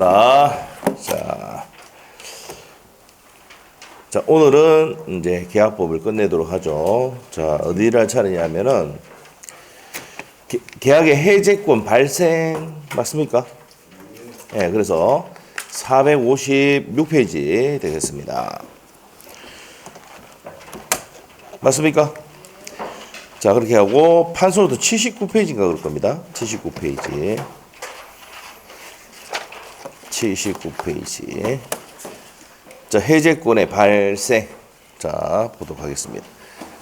자, 오늘은 이제 계약법을 끝내도록 하죠. 자, 어디를 차리냐면은, 계약의 해제권 발생, 맞습니까? 예, 네, 그래서 456페이지 되겠습니다. 맞습니까? 자, 그렇게 하고, 판소도 79페이지인가 그럴 겁니다. 79페이지. 79페이지. 자, 해제권의 발생. 자, 보도록 하겠습니다.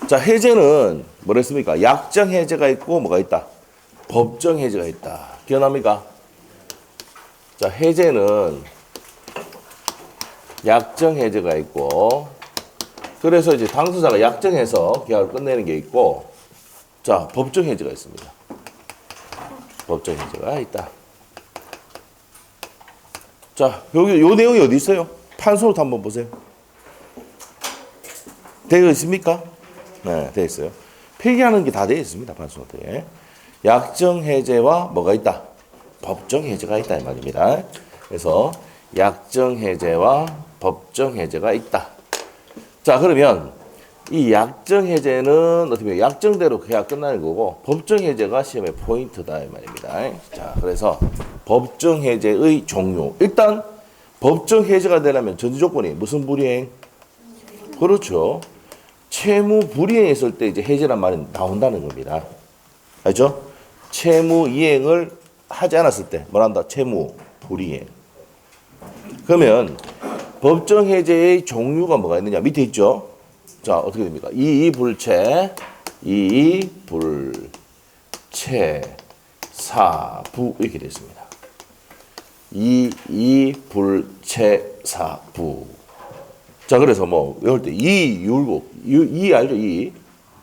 자, 해제는 뭐라 했습니까? 약정 해제가 있고 뭐가 있다? 법정 해제가 있다. 기억납니까? 자, 해제는 약정 해제가 있고, 그래서 이제 당사자가 약정해서 계약을 끝내는 게 있고, 자, 법정 해제가 있습니다. 법정 해제가 있다. 자, 여기 요 내용이 어디 있어요? 판소로 한번 보세요. 되어 있습니까? 네, 되어 있어요. 필기하는 게 다 되어 있습니다. 판소로에. 약정 해제와 뭐가 있다? 법정 해제가 있다 이 말입니다. 그래서 약정 해제와 법정 해제가 있다. 자, 그러면 이 약정 해제는 어떻게 보면 약정대로 계약 끝나는 거고, 법정 해제가 시험의 포인트다 이 말입니다. 자, 그래서 법정 해제의 종류. 일단 법정 해제가 되려면 전제 조건이 무슨 불이행? 그렇죠. 채무 불이행했을 때 이제 해제란 말이 나온다는 겁니다. 알죠? 채무 이행을 하지 않았을 때 뭐란다? 채무 불이행. 그러면 법정 해제의 종류가 뭐가 있느냐? 밑에 있죠? 자, 어떻게 됩니까? 이의불체, 사부 이렇게 되어 있습니다. 이의불체사부. 자, 그래서 뭐 외울 때 이의율곡, 이 알죠?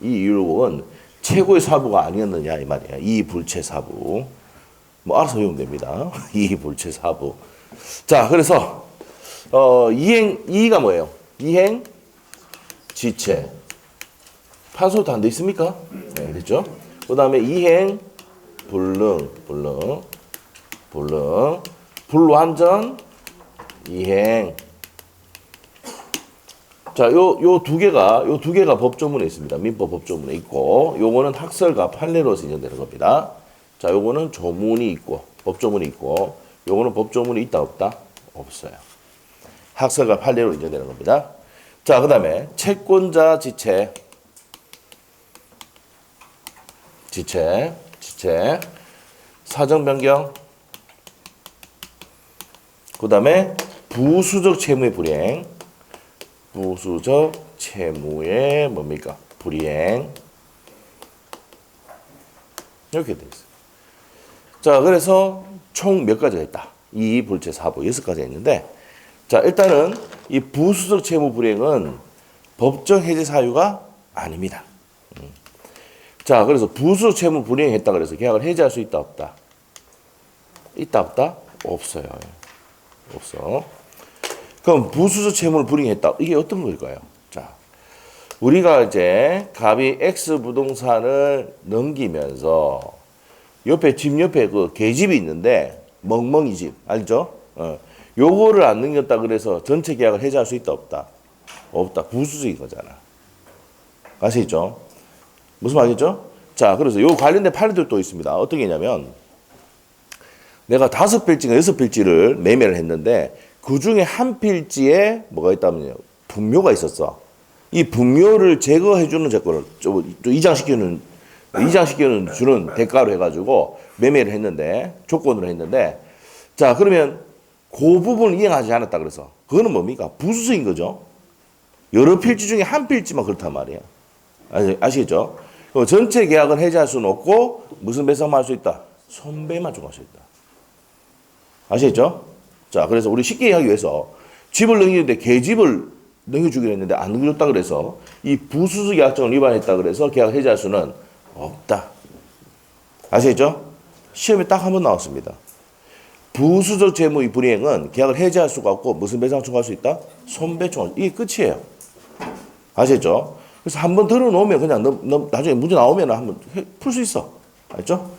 이의율곡은 최고의 사부가 아니었느냐 이 말이에요. 이의불체사부. 뭐 알아서 외우면 됩니다. 이의불체사부. 자, 그래서 이의가 뭐예요? 이행, 지체. 판소도 안 돼 있습니까? 네, 됐죠? 그 다음에 이행, 불능, 불완전, 이행. 자, 요 두 개가 법조문에 있습니다. 민법 법조문에 있고, 요거는 학설과 판례로서 인정되는 겁니다. 자, 요거는 조문이 있고, 법조문이 있고, 요거는 법조문이 있다, 없다? 없어요. 학설과 판례로 인정되는 겁니다. 자, 그 다음에 채권자 지체. 사정 변경. 그 다음에 부수적 채무의 불이행. 부수적 채무의 뭡니까? 불이행. 이렇게 되어 있어요. 자, 그래서 총 몇 가지가 있다. 이의불체 사부 6가지가 있는데, 자, 일단은 이 부수적 채무 불이행은 법정 해제 사유가 아닙니다. 자, 그래서 부수적 채무 불이행했다 그래서 계약을 해제할 수 있다, 없다? 있다, 없다? 없어요. 없어. 그럼 부수적 채무를 불이행했다. 이게 어떤 걸까요? 자, 우리가 이제 갑이 X 부동산을 넘기면서 집 옆에 그 계집이 있는데 멍멍이 집 알죠? 요거를 안 넘겼다 그래서 전체 계약을 해제할 수 있다, 없다? 없다. 부수적인 거잖아. 아시죠? 무슨 말이죠? 자, 그래서 요 관련된 판례도 또 있습니다. 어떻게 했냐면 내가 5필지인가 6필지를 매매를 했는데 그 중에 한 필지에 뭐가 있다면요. 분묘가 있었어. 이 분묘를 제거해 주는 조건을 이장시키는 주는 대가로 해가지고 매매를 했는데 조건으로 했는데, 자, 그러면 그 부분을 이행하지 않았다 그래서 그거는 뭡니까? 부수적인 거죠. 여러 필지 중에 한 필지만 그렇단 말이야. 아시겠죠? 전체 계약은 해제할 수는 없고 무슨 배상만 할 수 있다? 손배만 좀 할 수 있다. 아시겠죠? 자, 그래서 우리 쉽게 이해하기 위해서 집을 넘기는데 계집을 넘겨주기로 했는데 안 넘겨줬다 그래서 이 부수적 약정을 위반했다 그래서 계약 해제할 수는 없다. 아시겠죠? 시험에 딱 한 번 나왔습니다. 부수적 채무의 불이행은 계약을 해제할 수가 없고 무슨 배상 청구할 수 있다? 손배 청구. 이게 끝이에요. 아시겠죠? 그래서 한 번 들어놓으면 그냥 나중에 문제 나오면 한번 풀 수 있어. 알죠?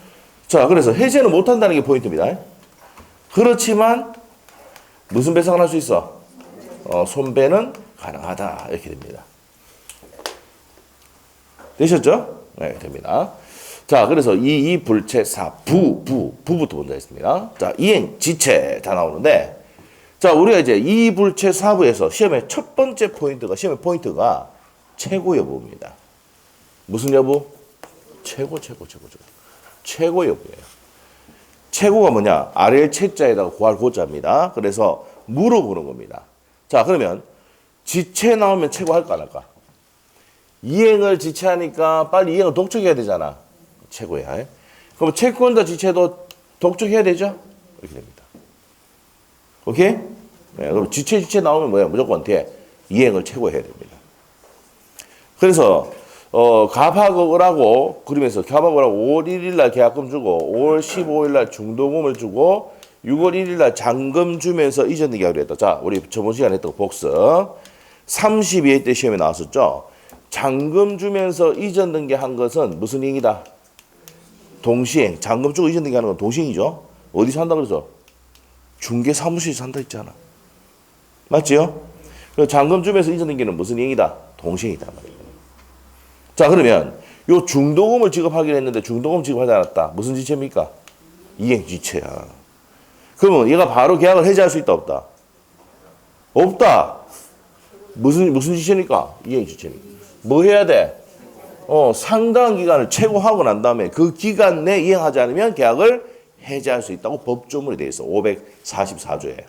자, 그래서 해제는 못한다는 게 포인트입니다. 그렇지만 무슨 배상을 할 수 있어? 손배는 가능하다. 이렇게 됩니다. 되셨죠? 네, 됩니다. 자, 그래서 이 불체 4, 부부터 먼저 했습니다. 자, 이행, 지체 다 나오는데, 자, 우리가 이제 이 불체 4부에서 시험의 첫 번째 포인트가 최고 여부입니다. 무슨 여부? 최고 여부예요. 최고가 뭐냐? 아래 채자에다가 구할 고자입니다. 그래서 물어보는 겁니다. 자, 그러면 지체 나오면 최고 할까 안 할까? 이행을 지체하니까 빨리 이행을 독촉해야 되잖아. 최고야. 그럼 채권자 지체도 독촉해야 되죠? 이렇게 됩니다. 오케이? 네, 그럼 지체 나오면 뭐야? 무조건 어떻게? 이행을 최고해야 됩니다. 그래서 갑하고 을하고 그러면서 갑하고 을하고 5월 1일 날 계약금 주고 5월 15일 날 중도금을 주고 6월 1일 날 잔금 주면서 이전 계약을 했다. 자, 우리 저번 시간에 했던 거 복습. 32회 때 시험에 나왔었죠. 잔금 주면서 이전 등기한 것은 무슨 행위다? 동시행. 잔금 주고 이전 등기하는 건 동시행이죠. 어디서 한다 그래서? 중개 사무실에서 한다 했잖아. 맞지요? 잔금 주면서 이전 등기는 무슨 행위다? 동시행이다 말이에요. 자, 그러면 요 중도금을 지급하기로 했는데 중도금 지급하지 않았다. 무슨 지체입니까? 이행지체야. 그러면 얘가 바로 계약을 해지할 수 있다 없다? 없다. 무슨 지체입니까? 이행지체입니까? 뭐 해야 돼? 상당한 기간을 최고하고 난 다음에 그 기간 내에 이행하지 않으면 계약을 해지할 수 있다고 법조문에 되어 있어. 544조에.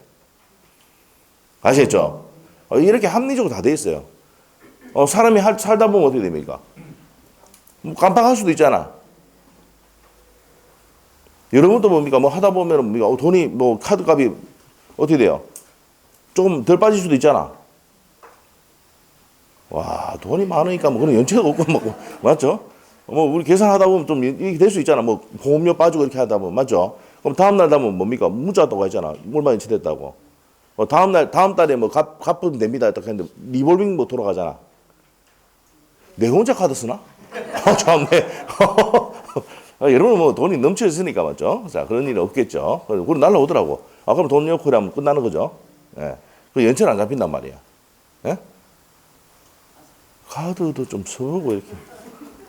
아시겠죠? 이렇게 합리적으로 다 되어 있어요. 사람이 살다 보면 어떻게 됩니까? 뭐 깜빡할 수도 있잖아. 여러분도 뭡니까? 뭐 하다 보면 뭡니까? 돈이 뭐 카드 값이 어떻게 돼요? 조금 덜 빠질 수도 있잖아. 와, 돈이 많으니까 뭐 그런 연체가 없고 뭐 맞죠? 뭐 우리 계산하다 보면 좀 이렇게 될 수 있잖아. 뭐 보험료 빠지고 이렇게 하다 보면 맞죠? 그럼 다음 날 되면 뭡니까? 문자 왔다고 했잖아. 얼마 연체됐다고. 다음 달에 뭐 갚으면 됩니다. 딱 했는데 리볼빙 뭐 돌아가잖아. 내 혼자 카드 쓰나? 참네. 여러분 뭐 돈이 넘쳐 있으니까 맞죠? 자, 그런 일은 없겠죠. 그럼 날라오더라고. 그럼 돈 넣고 하면 끝나는 거죠. 예. 그 연체는 안 잡힌단 말이야. 예? 카드도 좀 써보고 이렇게.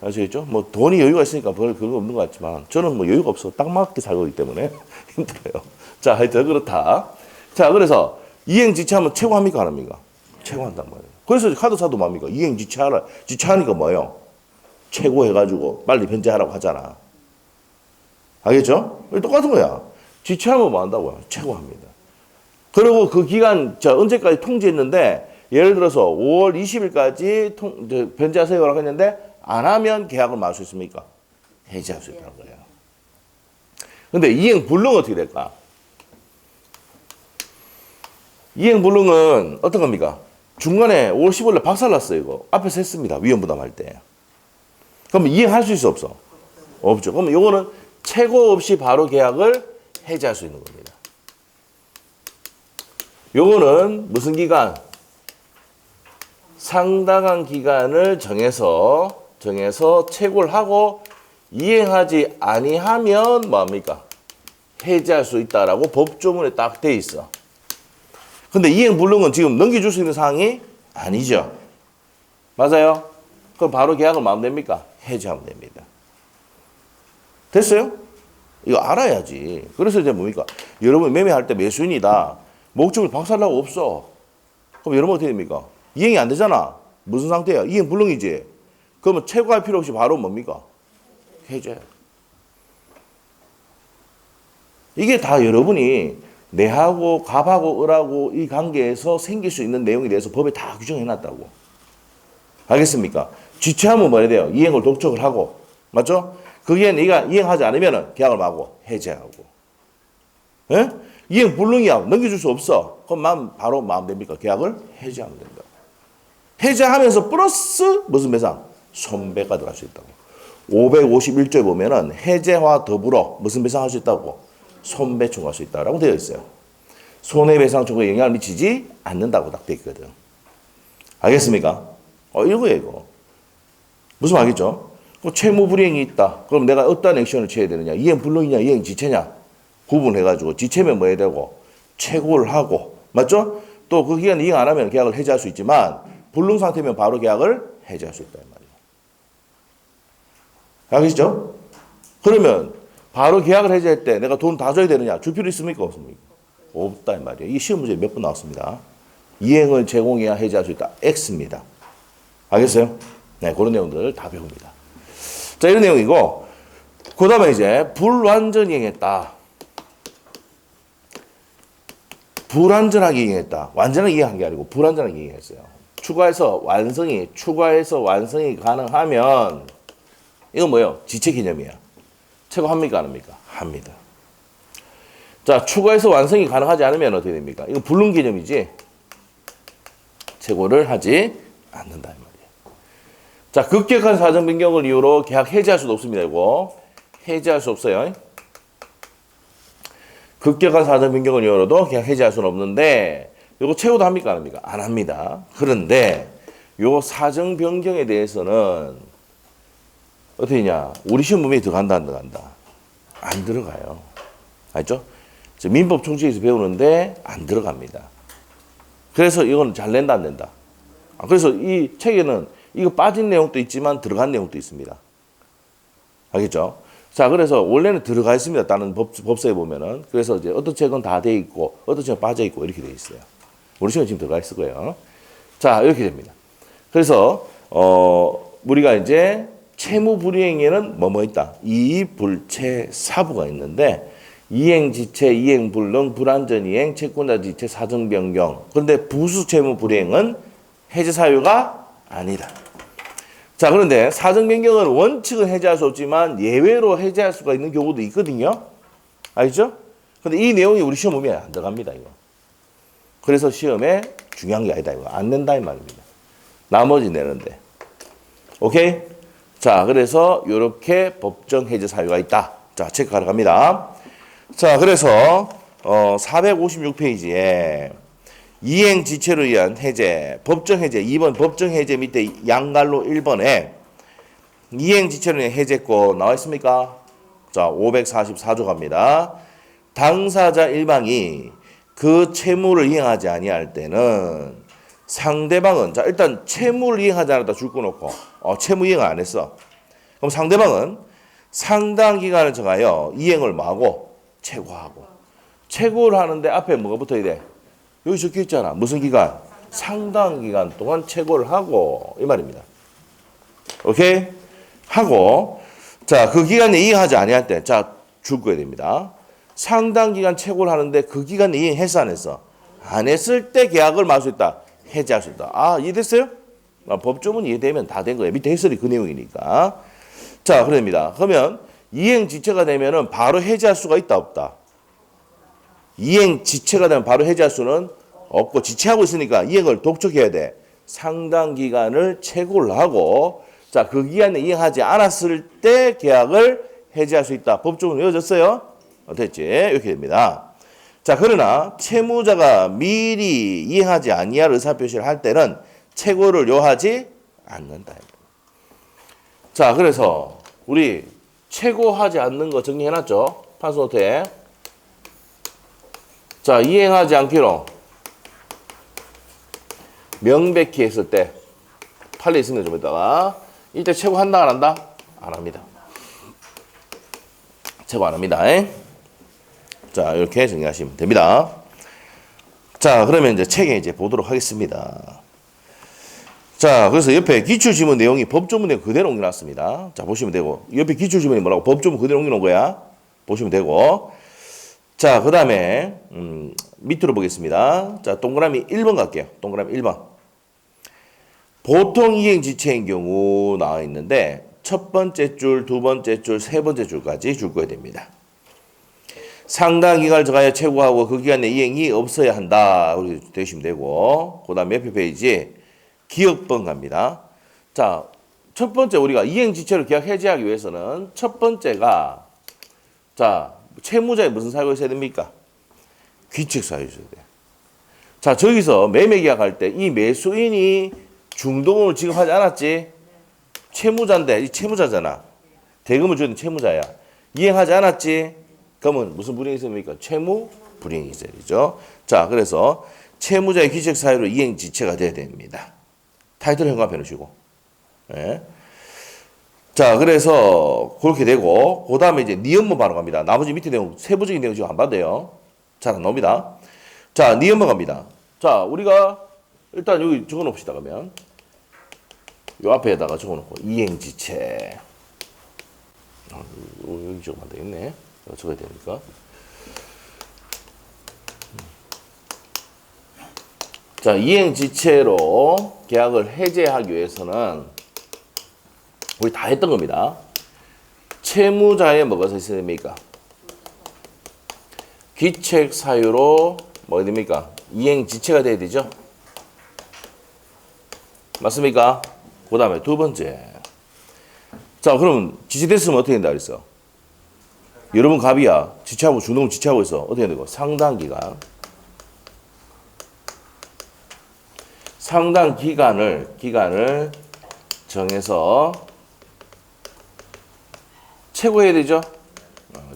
아시겠죠? 뭐 돈이 여유가 있으니까 그거 없는 것 같지만 저는 뭐 여유가 없어. 딱 맞게 살고 있기 때문에 힘들어요. 자, 하여튼 그렇다. 자, 그래서 이행 지체하면 최고합니까 안 합니까? 최고한단 말이에요. 그래서 카드사도 뭡니까? 이행 지체하라. 지체하니까 뭐예요? 최고 해가지고 빨리 변제하라고 하잖아. 알겠죠? 똑같은 거야. 지체하면 뭐 한다고요? 최고합니다. 그리고 그 기간 언제까지 통지했는데 예를 들어서 5월 20일까지 변제하세요라고 했는데 안 하면 계약을 말 수 있습니까? 해지할 수 있다는 거예요. 근데 이행 불능은 어떻게 될까? 이행 불능은 어떤 겁니까? 중간에 5월 15일에 박살났어요, 이거. 앞에서 했습니다. 위험 부담할 때. 그럼 이행할 수 있어, 없어? 없죠. 그러면 요거는 최고 없이 바로 계약을 해지할 수 있는 겁니다. 요거는 무슨 기간? 상당한 기간을 정해서 최고를 하고 이행하지 아니하면 뭐합니까? 해지할 수 있다라고 법조문에 딱 돼 있어. 근데 이행 불능은 지금 넘겨줄 수 있는 사항이 아니죠. 맞아요? 그럼 바로 계약을 마음 됩니까? 해지하면 됩니다. 됐어요? 이거 알아야지. 그래서 이제 뭡니까? 여러분 매매할 때 매수인이다. 목적을 박살나고 없어. 그럼 여러분 어떻게 됩니까? 이행이 안 되잖아. 무슨 상태야? 이행 불능이지. 그러면 최고할 필요 없이 바로 뭡니까? 해제. 이게 다 여러분이 내하고 갑하고 을하고 이 관계에서 생길 수 있는 내용에 대해서 법에 다 규정해놨다고. 알겠습니까? 지체하면 뭐 해야 돼요? 이행을 독촉을 하고. 맞죠? 그게 네가 이행하지 않으면 계약을 마고 해제하고. 예? 이행 불능이야. 넘겨줄 수 없어. 그럼 바로 마음 됩니까? 계약을 해제하면 된다. 해제하면서 플러스 무슨 배상? 손배가 들어갈 수 있다고. 551조에 보면은 해제와 더불어 무슨 배상할 수 있다고? 손배 청구할 수 있다라고 되어 있어요. 손해배상 청구에 영향을 미치지 않는다고 딱 되어 있거든. 알겠습니까? 이거예요, 이거. 무슨 말이죠? 채무불이행이 있다. 그럼 내가 어떤 액션을 취해야 되느냐? 이행 불능이냐, 이행 지체냐? 구분해가지고 지체면 뭐 해야 되고 최고를 하고 맞죠? 또 그 기간에 이행 안 하면 계약을 해지할 수 있지만 불능 상태면 바로 계약을 해지할 수 있다 이 말이에요. 알겠죠? 그러면 바로 계약을 해지할 때 내가 돈 다 줘야 되느냐? 줄 필요 있습니까? 없습니까? 없다 이 말이에요. 이 시험 문제 몇 번 나왔습니다. 이행을 제공해야 해지할 수 있다. X입니다. 알겠어요? 네, 그런 내용들 다 배웁니다. 자, 이런 내용이고, 그 다음에 이제 불완전 이행했다. 불완전하게 이행했다. 완전하게 이행한 게 아니고 불완전하게 이행했어요. 추가해서 완성이 가능하면 이건 뭐예요? 지체 개념이야. 체고합니까? 안 합니까? 합니다. 자, 추가해서 완성이 가능하지 않으면 어떻게 됩니까? 이거 불능 개념이지. 체고를 하지 않는다 이 말이에요. 자, 급격한 사정 변경을 이유로 계약 해지할 수도 없습니다. 이거 해지할 수 없어요. 급격한 사정 변경을 이유로도 계약 해지할 수는 없는데 이거 최고도 합니까? 안 합니까? 안 합니다. 그런데 요 사정 변경에 대해서는 어떻게 냐 우리 시험 문명에 들어간다 안 들어간다? 안 들어가요. 알죠? 민법 총칙에서 배우는데 안 들어갑니다. 그래서 이건 잘 낸다 안 낸다? 그래서 이 책에는 이거 빠진 내용도 있지만 들어간 내용도 있습니다. 알겠죠? 자, 그래서 원래는 들어가 있습니다. 다른 법서에 보면은. 그래서 이제 어떤 책은 다 돼 있고, 어떤 책은 빠져 있고, 이렇게 돼 있어요. 우리 책은 지금 들어가 있을 거예요. 자, 이렇게 됩니다. 그래서, 우리가 이제 채무 불이행에는 뭐뭐 있다? 이불체 사부가 있는데, 이행 지체, 이행 불능, 불완전 이행, 채권자 지체, 사정 변경. 그런데 부수 채무 불이행은 해제 사유가 아니다. 자, 그런데 사정 변경은 원칙은 해제할 수 없지만 예외로 해제할 수가 있는 경우도 있거든요. 알죠? 근데 이 내용이 우리 시험 문제에 안 들어갑니다, 이거. 그래서 시험에 중요한 게 아니다, 이거. 안 낸다, 이 말입니다. 나머지 내는데. 오케이? 자, 그래서 이렇게 법정 해제 사유가 있다. 자, 체크하러 갑니다. 자, 그래서 456페이지에 이행 지체로 의한 해제, 법정 해제, 2번 법정 해제 밑에 양갈로 1번에 이행 지체로 의한 해제권 나와 있습니까? 자, 544조 갑니다. 당사자 일방이 그 채무를 이행하지 아니할 때는 상대방은, 자, 일단 채무를 이행하지 않았다 줄 거 놓고 채무 이행을 안 했어. 그럼 상대방은 상당 기간을 정하여 이행을 뭐하고? 채고하고. 채고를 하는데 앞에 뭐가 붙어야 돼? 여기 적혀 있잖아. 무슨 기간? 상당 기간 동안 채고를 하고 이 말입니다. 오케이? 하고 자, 그 기간에 이행하지 아니할 때 자, 줄 거야 됩니다. 상당 기간 채고를 하는데 그 기간에 이행했어 안 했어? 안 했을 때 계약을 말 수 있다. 해지할 수 있다. 아, 이해됐어요? 법조문 이해되면 다 된 거예요. 밑에 해설이 그 내용이니까. 자, 그럽니다. 그러면 이행 지체가 되면은 바로 해지할 수가 있다 없다? 이행 지체가 되면 바로 해지할 수는 없고 지체하고 있으니까 이행을 독촉해야 돼. 상당 기간을 채고를 하고 자, 그 기간에 이행하지 않았을 때 계약을 해지할 수 있다. 법조문 외워졌어요? 됐지? 이렇게 됩니다. 자, 그러나 채무자가 미리 이행하지 아니할 의사표시를 할 때는 채고를 요하지 않는다. 자, 그래서 우리 채고하지 않는 거 정리해놨죠? 판소노트에. 자, 이행하지 않기로 명백히 했을 때 판례 있습니다. 좀 이따가 이때 채고한다 안 한다? 안 합니다. 채고 안 합니다. 자, 이렇게 정리하시면 됩니다. 자, 그러면 이제 책에 이제 보도록 하겠습니다. 자, 그래서 옆에 기출지문 내용이 법조문 내용 그대로 옮겨놨습니다. 자, 보시면 되고 옆에 기출지문이 뭐라고? 법조문 그대로 옮겨놓은 거야. 보시면 되고 자, 그 다음에 밑으로 보겠습니다. 자, 동그라미 1번 갈게요. 동그라미 1번. 보통 이행 지체인 경우 나와 있는데 첫 번째 줄, 두 번째 줄, 세 번째 줄까지 줄 거야 됩니다. 상당 기간을 정하여 채고하고 그 기간에 이행이 없어야 한다. 우리 되시면 되고 그 다음 옆에 페이지 기억번 갑니다. 자, 첫 번째 우리가 이행 지체를 계약 해지하기 위해서는 첫 번째가 자, 채무자에 무슨 사유가 있어야 됩니까? 귀책 사유 있어야 돼. 자, 저기서 매매 계약할 때 이 매수인이 중도금을 지급하지 않았지? 채무자인데, 이 채무자잖아. 대금을 주는 채무자야. 이행하지 않았지? 그러면 무슨 불이행이 있습니까? 채무 불이행이 있어야 되죠. 자, 그래서 채무자의 기책 사유로 이행 지체가 돼야 됩니다. 타이틀 현관해 놓으시고. 예. 자, 그래서 그렇게 되고 그 다음에 이제 니 업무 바로 갑니다. 나머지 밑에 내용 세부적인 내용 지금 안 봐도 돼요. 잘 안 나옵니다. 자, 니 업무 갑니다. 자, 우리가 일단 여기 적어놓읍시다. 그러면 요 앞에다가 적어놓고 이행지체. 여기 적으면 안 되겠네. 적어야 되니까. 자, 이행지체로 계약을 해제하기 위해서는 우리 다 했던 겁니다. 채무자에 뭐가 써 있어야 됩니까? 기책 사유로 뭐가 됩니까? 이행지체가 돼야 되죠? 맞습니까? 그 다음에 두 번째. 자, 그럼 지체됐으면 어떻게 된다 그랬어? 여러분 갑이야. 지체하고 주놈 지체하고 있어. 어떻게 되고? 상당 기간을 정해서 최고해야 되죠?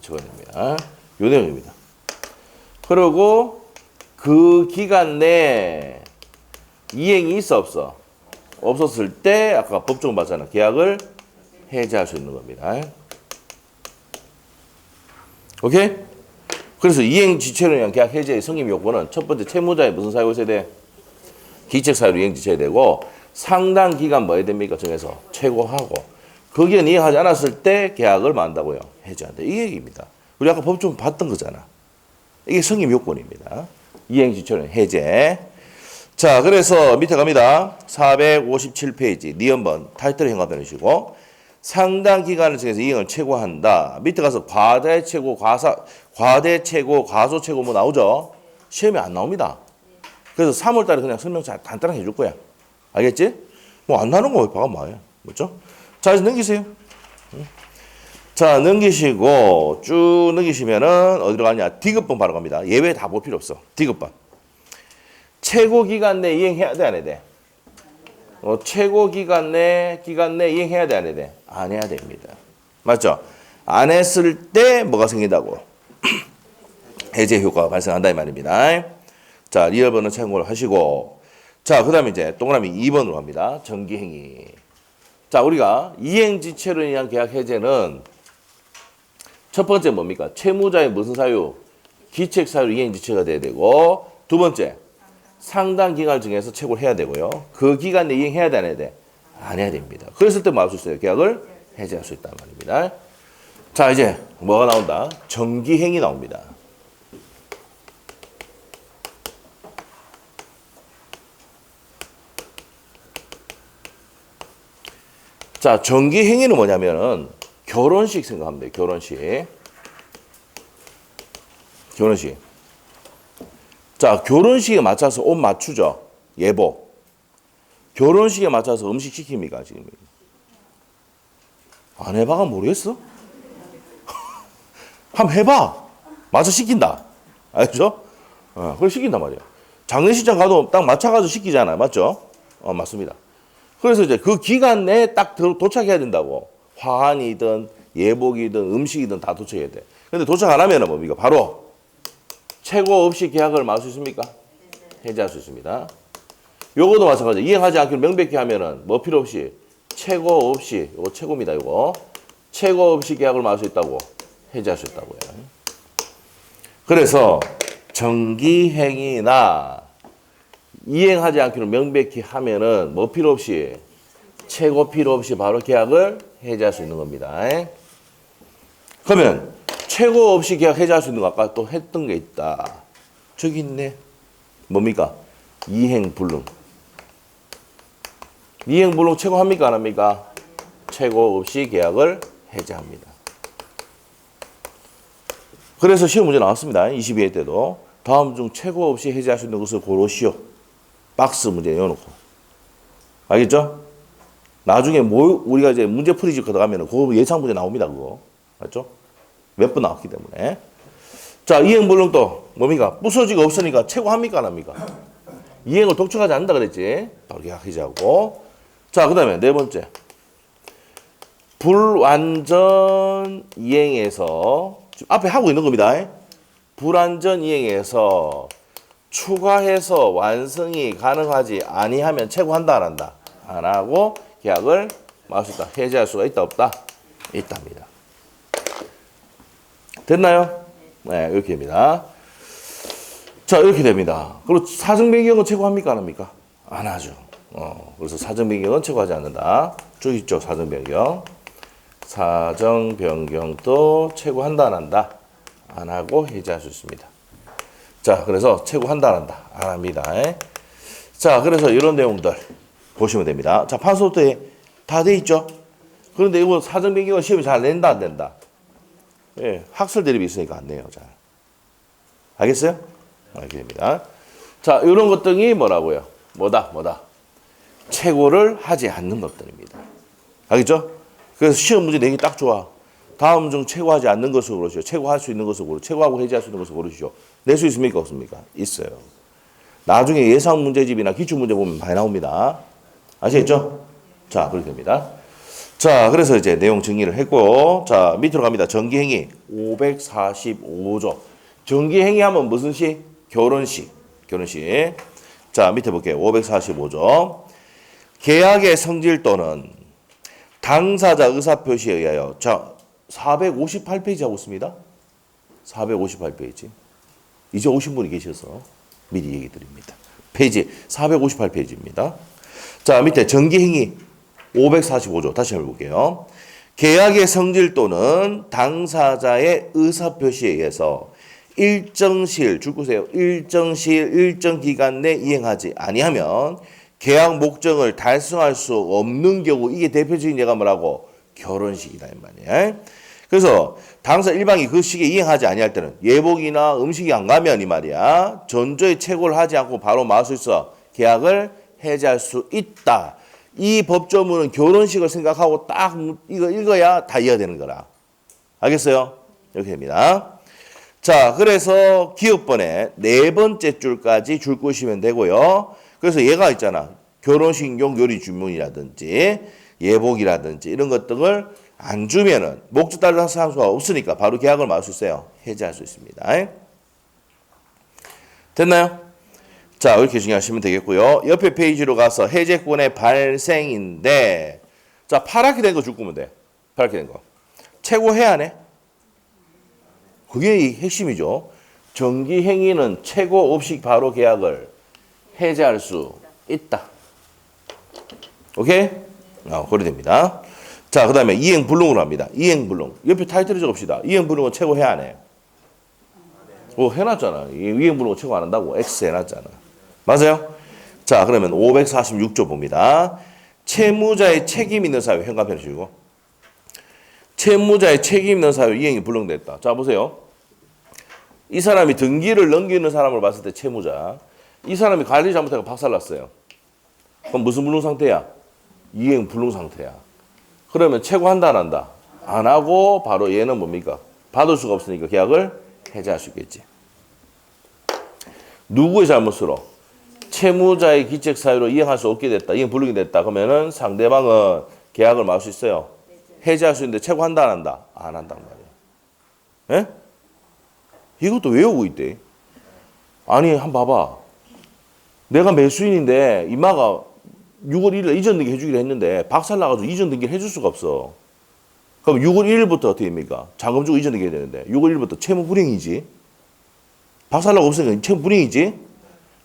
최고해야 됩니다. 요 내용입니다. 그리고 그 기간 내에 이행이 있어 없어? 없었을 때 아까 법적으로 봤잖아. 계약을 해제할 수 있는 겁니다. 오케이? 그래서 이행지체로 인한 계약 해제의 성립 요건은 첫 번째 채무자의 무슨 사유가 있어야 돼? 기책 사유로 이행지체해야 되고 상당 기간 뭐 해야 됩니까? 정해서 최고하고 그 기간 이행하지 않았을 때 계약을 만다고요. 해제한다. 이 얘기입니다. 우리 아까 법적으로 봤던 거잖아. 이게 성립 요건입니다. 이행지체는 해제. 자, 그래서 밑에 갑니다. 457페이지 니은번 타이틀 현관해 주시고 상당 기간을 정해서 이행을 최고한다. 밑에 가서 과대 최고, 과소 최고 뭐 나오죠? 시험에 안 나옵니다. 그래서 3월 달에 그냥 설명 잘 간단하게 해줄 거야. 알겠지? 뭐 안 나는 거 봐가 뭐야. 맞죠? 자, 이제 넘기세요. 자, 넘기시고 쭉 넘기시면은 어디로 가냐? 디귿번 바로 갑니다. 예외 다 볼 필요 없어. 디귿번. 최고 기간 내 이행해야 돼, 안 해야 돼? 최고 기간 내 이행해야 돼, 안 해야 돼? 안 해야 됩니다. 맞죠? 안 했을 때 뭐가 생긴다고? 해제 효과가 발생한다 이 말입니다. 자, 리얼번호 참고를 하시고 자, 그 다음에 이제 동그라미 2번으로 갑니다. 정기행위. 자, 우리가 이행지체로 인한 계약 해제는 첫 번째 뭡니까? 채무자의 무슨 사유? 기책 사유로 이행지체가 돼야 되고 두 번째 상당 기간을 정해서 최고를 해야 되고요. 그 기간 내에 이행해야 돼, 안 해야 돼? 안 해야 됩니다. 그랬을 때 뭐 할 수 있어요? 계약을 해제할 수 있단 말입니다. 자, 이제 뭐가 나온다? 정기행위 나옵니다. 자, 정기행위는 뭐냐면은 결혼식 생각하면 돼요. 결혼식. 자, 결혼식에 맞춰서 옷 맞추죠. 예복. 결혼식에 맞춰서 음식 시킵니까, 지금? 안 해봐가 모르겠어? 한번 해봐. 맞춰 시킨다. 알죠? 그걸 시킨단 말이야. 장례식장 가도 딱 맞춰가지고 시키잖아요. 맞죠? 맞습니다. 그래서 이제 그 기간 내에 딱 도착해야 된다고. 화환이든 예복이든 음식이든 다 도착해야 돼. 근데 도착 안 하면은 뭡니까? 바로 최고 없이 계약을 말 수 있습니까? 해제할 수 있습니다. 요거도 마찬가지. 이행하지 않기로 명백히 하면은 뭐 필요 없이 최고 없이 요거 최고입니다. 요거 최고 없이 계약을 말 수 있다고 해제할 수 있다고요. 그래서 정기행위나 이행하지 않기로 명백히 하면은 뭐 필요 없이 최고 필요 없이 바로 계약을 해제할 수 있는 겁니다. 그러면 최고 없이 계약 해제할 수 있는 거 아까 또 했던 게 있다. 저기 있네. 뭡니까? 이행불능. 이행불능 최고 합니까? 안 합니까? 최고 없이 계약을 해제합니다. 그래서 시험 문제 나왔습니다. 22회 때도. 다음 중 최고 없이 해제할 수 있는 것을 고르시오. 박스 문제 넣어놓고. 알겠죠? 나중에 우리가 이제 문제 풀이집 들어가면 그거 예상 문제 나옵니다. 그거. 맞죠? 몇 번 나왔기 때문에. 자, 이행불능 또 뭡니까? 부서지가 없으니까 최고 합니까? 안 합니까? 이행을 독촉하지 않는다 그랬지. 바로 계약 해제하고. 자, 그 다음에 네 번째. 불완전 이행에서 지금 앞에 하고 있는 겁니다. 불완전 이행에서 추가해서 완성이 가능하지 아니하면 체고한다 안 한다? 안 하고 계약을 막을 수 있다. 해지할 수가 있다 없다? 있답니다. 됐나요? 네, 이렇게 됩니다. 자, 이렇게 됩니다. 그리고 사정 변경은 체고합니까 안 합니까? 안 하죠. 그래서 사정 변경은 체고하지 않는다. 쭉 있죠, 사정 변경. 사정 변경도 체고한다 안 한다? 안 하고 해지할 수 있습니다. 자, 그래서 체고한다 안 한다? 안 합니다. 자, 그래서 이런 내용들 보시면 됩니다. 자, 판소부터 다 돼 있죠? 그런데 이거 사정 변경은 시험이 잘 낸다 안 된다? 예, 학설 대립이 있으니까 안 내요. 잘. 알겠어요? 알게 됩니다. 자, 이런 것들이 뭐라고요? 뭐다? 체고를 하지 않는 것들입니다. 알겠죠? 그래서 시험 문제 내기 딱 좋아. 다음 중 체고하지 않는 것을 고르시오. 체고할 수 있는 것을 고르시오. 체고하고 해지할 수 있는 것을 고르시오. 낼 수 있습니까? 없습니까? 있어요. 나중에 예상 문제집이나 기출 문제 보면 많이 나옵니다. 아시겠죠? 자, 그렇게 됩니다. 자, 그래서 이제 내용 정리를 했고, 자, 밑으로 갑니다. 정기행위 545조. 정기행위 하면 무슨 시? 결혼식. 자, 밑에 볼게요. 545조. 계약의 성질 또는 당사자 의사표시에 의하여. 자, 458페이지 하고 있습니다. 458페이지. 이제 오신 분이 계셔서 미리 얘기 드립니다. 페이지 458페이지입니다. 자, 밑에 정기행위 545조 다시 한번 볼게요. 계약의 성질 또는 당사자의 의사표시에 의해서 일정시일, 줄거세요. 일정시일, 일정 기간 내 이행하지 아니하면 계약 목적을 달성할 수 없는 경우, 이게 대표적인 예가 뭐라고? 결혼식이다 이 말이에요. 그래서 당사 일방이 그 시기에 이행하지 아니할 때는 예복이나 음식이 안 가면 이 말이야. 전조에 체고를 하지 않고 바로 막을 수 있어. 계약을 해지할 수 있다. 이 법조문은 결혼식을 생각하고 딱 이거 읽어야 다 이해가 되는 거라. 알겠어요? 이렇게 됩니다. 자, 그래서 기업번에 네 번째 줄까지 줄 것이면 되고요. 그래서 얘가 있잖아. 결혼식용 요리 주문이라든지 예복이라든지 이런 것들을 안 주면은 목적 달성 상수가 없으니까 바로 계약을 막을 수 있어요. 해지할 수 있습니다. 됐나요? 자, 이렇게 정리하시면 되겠고요. 옆에 페이지로 가서 해제권의 발생인데, 자, 파랗게 된 거 줄 거면 돼. 파랗게 된 거. 체고해야 하네. 그게 이 핵심이죠. 정기행위는 체고 없이 바로 계약을 해제할 수 있다. 오케이? 그래 됩니다. 자, 그 다음에 이행불능으로 합니다. 이행불능. 옆에 타이틀을 적읍시다. 이행불능은 체고해야 하네. 해놨잖아. 이행불능은 체고 안 한다고. X 해놨잖아. 맞아요? 자, 그러면 546조 봅니다. 채무자의 책임 있는 사유, 현관편에 주고. 채무자의 책임 있는 사유, 이행이 불능됐다. 자, 보세요. 이 사람이 등기를 넘기는 사람을 봤을 때 채무자. 이 사람이 관리 잘못해서 박살났어요. 그럼 무슨 불능 상태야? 이행 불능 상태야. 그러면 체고한다 안 한다? 안 하고 바로 얘는 뭡니까? 받을 수가 없으니까 계약을 해지할 수 있겠지. 누구의 잘못으로? 채무자의 기책 사유로 이행할 수 없게 됐다. 이행 불능이 됐다. 그러면은 상대방은 계약을 막을 수 있어요. 해지할 수 있는데 체고한다 안 한다? 안 한단 말이야. 예? 이것도 외우고 있대. 아니, 한번 봐봐. 내가 매수인인데 이마가 6월 1일에 이전 등기 해주기로 했는데 박살나가지고 이전 등기를 해줄 수가 없어. 그럼 6월 1일부터 어떻게 됩니까? 잔금 주고 이전 등기 해야 되는데 6월 1일부터 채무 불이행이지. 박살나고 없으니까 채무 불이행이지.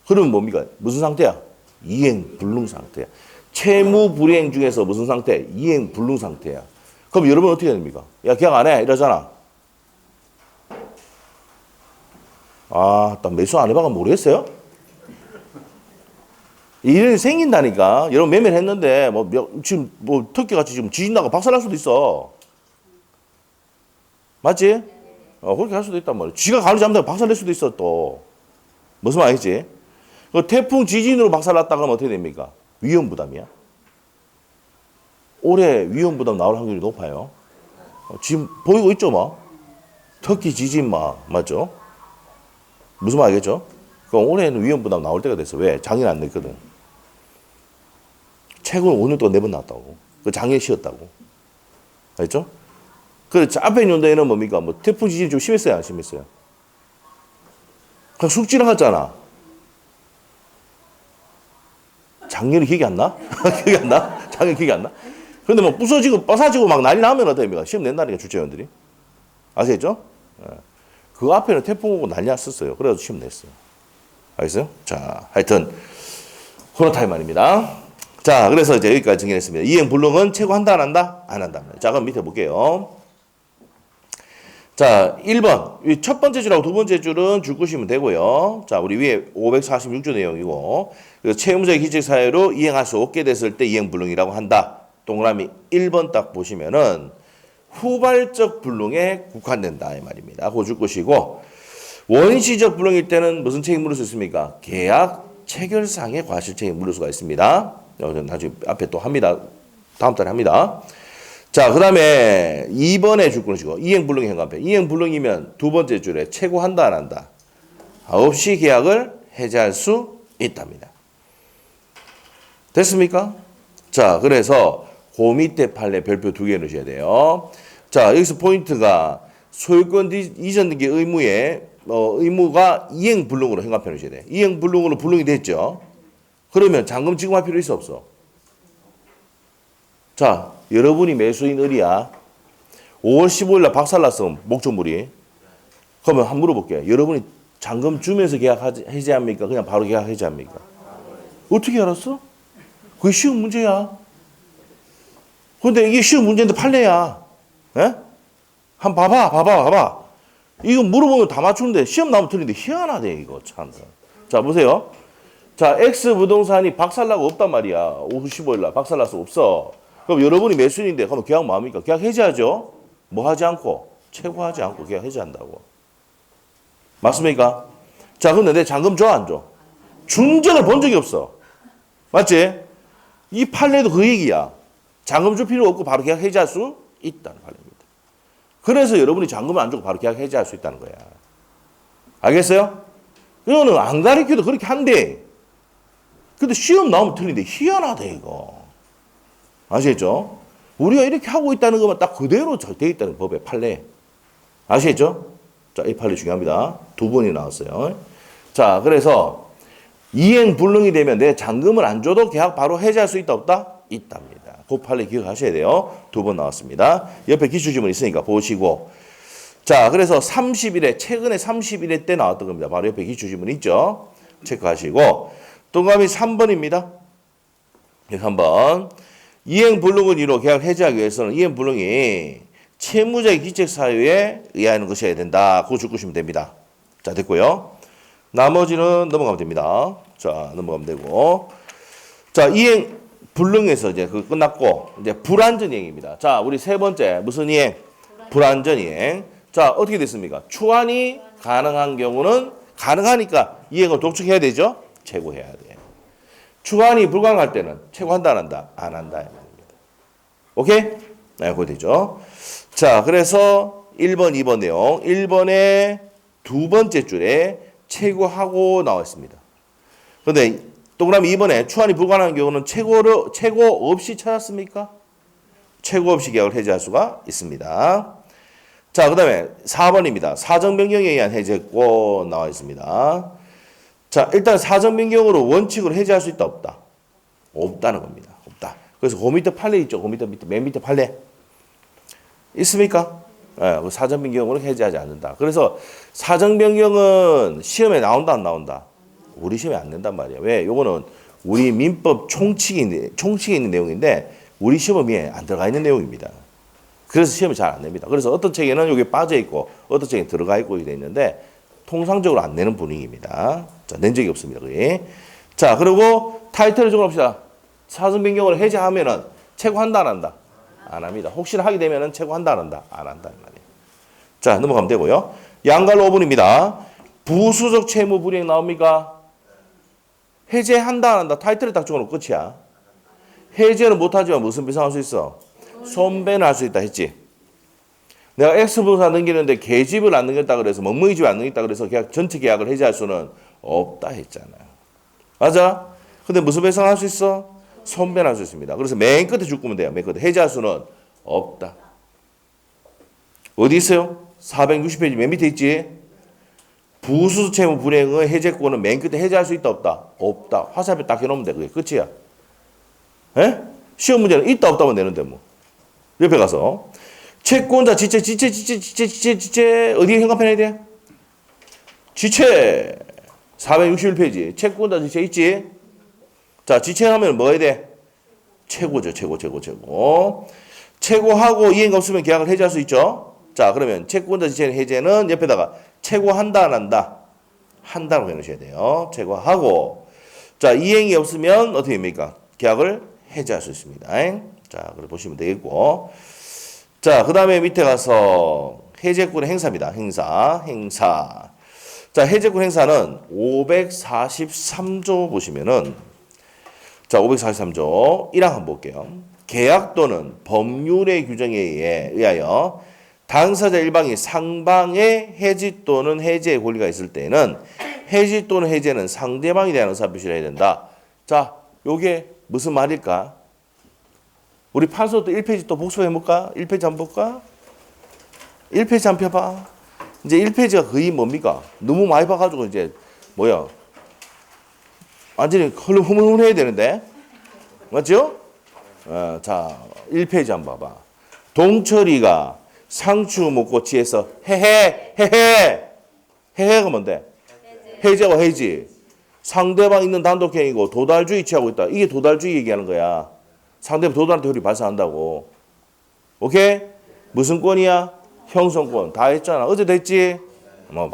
그러면 뭡니까? 무슨 상태야? 이행 불능 상태야. 채무 불이행 중에서 무슨 상태? 이행 불능 상태야. 그럼 여러분 어떻게 해야 됩니까? 야, 계약 안 해. 이러잖아. 나 매수 안 해봐가 모르겠어요? 일이 생긴다니까. 여러분 매매를 했는데 지금 터키같이 지금 지진 나고 박살날 수도 있어. 맞지? 그렇게 할 수도 있단 말이야. 쥐가 가을 잘못하면 박살낼 수도 있어 또. 무슨 말 알겠지? 태풍 지진으로 박살났다 그러면 어떻게 됩니까? 위험부담이야. 올해 위험부담 나올 확률이 높아요. 지금 보이고 있죠, 뭐? 터키 지진 맞죠? 무슨 말 알겠죠? 그럼 올해는 위험부담 나올 때가 됐어. 왜? 작년 안 냈거든. 최근 5년 동안 4번 나왔다고. 그 작년 쉬었다고. 알겠죠? 그래서 앞에 있는 데는 뭡니까? 태풍 지진이 좀 심했어요? 안 심했어요? 그냥 숙지를 하잖아. 작년에 기억이 안 나? 기억이 안 나? 작년 기억이 안 나? 근데 뭐 부서지고 뻐사지고 막 난리 나면 어떡합니까? 시험 낸다니까 출제위원들이. 아시겠죠? 그 앞에는 태풍 오고 난리 났었어요. 그래서 시험 냈어요. 알겠어요? 자, 하여튼 그렇다 이 말입니다. 자, 그래서 이제 여기까지 정리했습니다. 이행 불능은 최고한다 안 한다? 안 한다. 자, 그럼 밑에 볼게요. 자, 1번. 첫 번째 줄하고 두 번째 줄은 줄 것이면 되고요. 자, 우리 위에 546조 내용이고, 채무자의 기책 사유로 이행할 수 없게 됐을 때 이행 불능이라고 한다. 동그라미 1번 딱 보시면은 후발적 불능에 국한된다 이 말입니다. 그거 줄 것이고, 원시적 불능일 때는 무슨 책임 물을 수 있습니까? 계약 체결상의 과실책임 물을 수가 있습니다. 나중에 앞에 또 합니다. 다음 달에 합니다. 자, 그 다음에 2번에 줄 것이고, 이행불능의 현관패. 이행불능이면 두 번째 줄에 최고한다, 안 한다? 없이 계약을 해제할 수 있답니다. 됐습니까? 자, 그래서 그 밑에 판례 별표 2개 넣으셔야 돼요. 자, 여기서 포인트가 소유권 이전 등기 의무가 이행불능으로 현관패 넣으셔야 돼. 이행불능으로 불능이 됐죠? 그러면 잔금 지급할 필요 있어, 없어? 자, 여러분이 매수인 을이야. 5월 15일 날 박살났어, 목적물이. 그러면 한번 물어볼게요. 여러분이 잔금 주면서 계약 해제합니까? 그냥 바로 계약 해제합니까? 어떻게 알았어? 그게 쉬운 문제야. 근데 이게 쉬운 문제인데 판례야. 예? 한번 봐봐. 이거 물어보면 다 맞추는데 시험 나오면 틀린데 희한하네, 이거 참. 자, 보세요. 자, X 부동산이 박살나고 없단 말이야. 5월 15일 날 박살나서 없어. 그럼 여러분이 매수인인데 그러면 계약 뭐합니까? 계약 해지하죠. 뭐 하지 않고? 최고하지 않고 계약 해지한다고. 맞습니까? 자, 근데 내 잔금 줘, 안 줘? 준 적을 본 적이 없어. 맞지? 이 판례도 그 얘기야. 잔금 줄 필요 없고 바로 계약 해지할 수 있다는 판례입니다. 그래서 여러분이 잔금을 안 주고 바로 계약 해지할 수 있다는 거야. 알겠어요? 이거는 안 가르쳐도 그렇게 한대. 근데 시험 나오면 틀린데 희한하다, 이거. 아시겠죠? 우리가 이렇게 하고 있다는 것만 딱 그대로 되어 있다는 법의 판례. 아시겠죠? 자, 이 판례 중요합니다. 두 번이 나왔어요. 자, 그래서 이행 불능이 되면 내 잔금을 안 줘도 계약 바로 해지할 수 있다, 없다? 있답니다. 그 판례 기억하셔야 돼요. 두 번 나왔습니다. 옆에 기출지문 있으니까 보시고. 자, 그래서 30일에, 최근에 30일에 때 나왔던 겁니다. 바로 옆에 기출지문 있죠? 체크하시고. 동그라미 3번입니다. 3번. 이행불능은 이로 계약 해지하기 위해서는 이행불능이 채무자의 기책 사유에 의하는 것이어야 된다. 그거 줄 것이면 됩니다. 자, 됐고요. 나머지는 넘어가면 됩니다. 자, 넘어가면 되고. 자, 이행불능에서 이제 그거 끝났고, 이제 불완전이행입니다. 자, 우리 세 번째, 무슨 이행? 불완전이행. 자, 어떻게 됐습니까? 추환이 가능한 경우는 가능하니까 이행을 독촉해야 되죠? 최고해야 돼. 추환이 불가능할 때는 최고한다, 안 한다? 안 한다. 오케이? 네, 그거 되죠. 자, 그래서 1번, 2번 내용. 1번의 두 번째 줄에 최고하고 나와 있습니다. 그런데 동그라미 2번에 추환이 불가능한 경우는 최고 없이 찾았습니까? 최고 없이 계약을 해지할 수가 있습니다. 자, 그 다음에 4번입니다. 사정 변경에 의한 해제고 나와 있습니다. 자, 일단 사정 변경으로 원칙으로 해지할 수 있다, 없다? 없다는 겁니다. 없다. 그래서 그 밑에 판례 있죠? 그 맨 밑에 판례. 있습니까? 네, 사정 변경으로 해지하지 않는다. 그래서 사정 변경은 시험에 나온다, 안 나온다? 우리 시험에 안 낸단 말이야. 왜? 요거는 우리 민법 총칙에 있는 내용인데 우리 시험에 안 들어가 있는 내용입니다. 그래서 시험에 잘 안 냅니다. 그래서 어떤 책에는 여기 빠져 있고 어떤 책에 들어가 있고 이렇게 있는데 통상적으로 안 내는 분위기입니다. 자, 낸 적이 없습니다. 그게. 자, 그리고 타이틀을 적어봅시다. 사정 변경을 해제하면은 최고한다, 안 한다? 안 합니다. 혹시나 하게 되면은 최고한다, 안 한다? 안 한다. 말이에요. 자, 넘어가면 되고요. 양갈 5분입니다. 부수적 채무 불이행 나옵니까? 해제한다, 안 한다? 타이틀을 딱 적어놓고 끝이야. 해제는 못하지만 무슨 배상할 수 있어? 손배는 할 수 있다 했지. 내가 X부동산 넘기는데 계집을 안 넘겼다 그래서 멍멍이 집을 안 넘겼다 그래서 계약, 전체 계약을 해지할 수는 없다 했잖아요. 맞아? 근데 무슨 배상할 수 있어? 손배는 할 수 있습니다. 그래서 맨 끝에 줄 거면 돼요. 맨 끝에. 해지할 수는 없다. 어디 있어요? 460페이지 맨 밑에 있지? 부수수 채무 불이행의 해제권은 맨 끝에 해제할 수 있다 없다? 없다. 화살표 딱 해놓으면 돼. 그게 끝이야. 에? 시험 문제는 있다 없다만 내는데 뭐. 옆에 가서 채권자 지체 어디에 현관펜 해야 돼? 지체 461페이지 채권자 지체 있지? 자 지체하면 뭐 해야 돼? 최고죠. 최고하고 이행가 없으면 계약을 해제할 수 있죠. 자 그러면 채권자 지체 해제는 옆에다가 최고한다 안 한다? 한다고 해놓으셔야 돼요. 최고하고 자 이행이 없으면 어떻게 됩니까? 계약을 해제할 수 있습니다. 자 그래 보시면 되겠고 자 그 다음에 밑에 가서 해제권의 행사입니다. 행사 자 해제권 행사는 543조 보시면은 자 543조 1항 한번 볼게요. 계약 또는 법률의 규정에 의하여 당사자 일방이 상방의 해지 또는 해제의 권리가 있을 때는 해지 또는 해제는 상대방에 대한 의사표시를 해야 된다. 자, 요게 무슨 말일까? 우리 판소 또 1페이지 또 복습해볼까? 1페이지 한번 볼까? 1페이지 한번 펴봐. 이제 1페이지가 거의 뭡니까? 너무 많이 봐가지고 이제 뭐야? 완전히 흐물흐물해야 되는데. 맞죠? 자, 1페이지 한번 봐봐. 동철이가 상추 먹고 취해서 해해가 뭔데? 해제와 해지. 상대방 있는 단독행위고 도달주의 취하고 있다. 이게 도달주의 얘기하는 거야. 상대방 도달한테 효리 발생한다고. 오케이? 무슨 권이야? 형성권. 다 했잖아. 어제도 했지? 뭐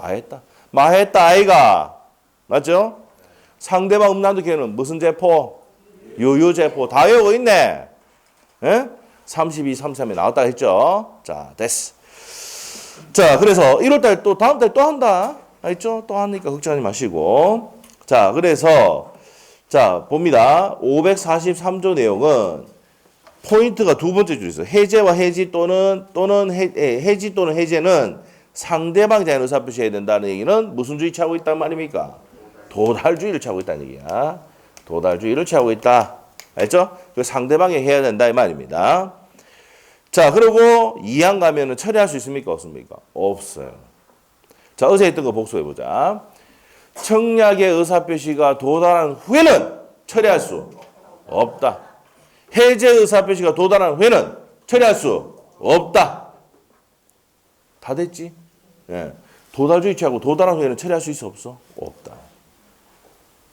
마했다 아이가. 맞죠? 상대방 음란독행위는 무슨 제포? 유효제포. 다 외우고 있네. 예? 32, 33에 나왔다 했죠. 자, 됐어. 자, 그래서 1월달 또 다음 달 또 한다. 알죠? 또 하니까 걱정하지 마시고. 자, 그래서 자, 봅니다. 543조 내용은 포인트가 두 번째 줄 있어요. 해제와 해지 또는 해지 또는 해제는 상대방에 대한 의사표시해야 된다는 얘기는 무슨 주의 취하고 있단 말입니까? 도달주의를 취하고 있다는 얘기야. 도달주의를 취하고 있다. 알죠? 그 상대방이 해야 된다 이 말입니다. 자, 그리고 2항 가면은 처리할 수 있습니까? 없습니까? 없어요. 자, 어제 했던 거 복수해보자. 청약의 의사표시가 도달한 후에는 처리할 수 없다. 해제 의사표시가 도달한 후에는 처리할 수 없다. 다 됐지? 예. 도달주의 취하고 도달한 후에는 처리할 수 있어 없어? 없다.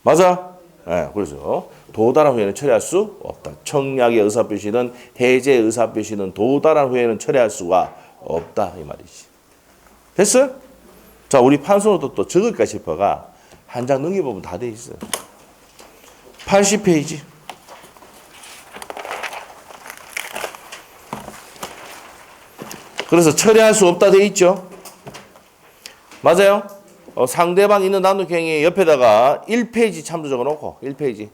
맞아? 예, 그래서 도달한 후에는 처리할 수 없다. 청약의 의사표시는 해제 의사표시는 도달한 후에는 처리할 수가 없다 이 말이지. 됐어? 자, 우리 판소노도 또 적을까 싶어가 한 장 넘겨보면 다 돼 있어. 80페이지. 그래서 처리할 수 없다 돼 있죠. 맞아요? 상대방 있는 단독행위 옆에다가 1페이지 참조 적어놓고 1페이지.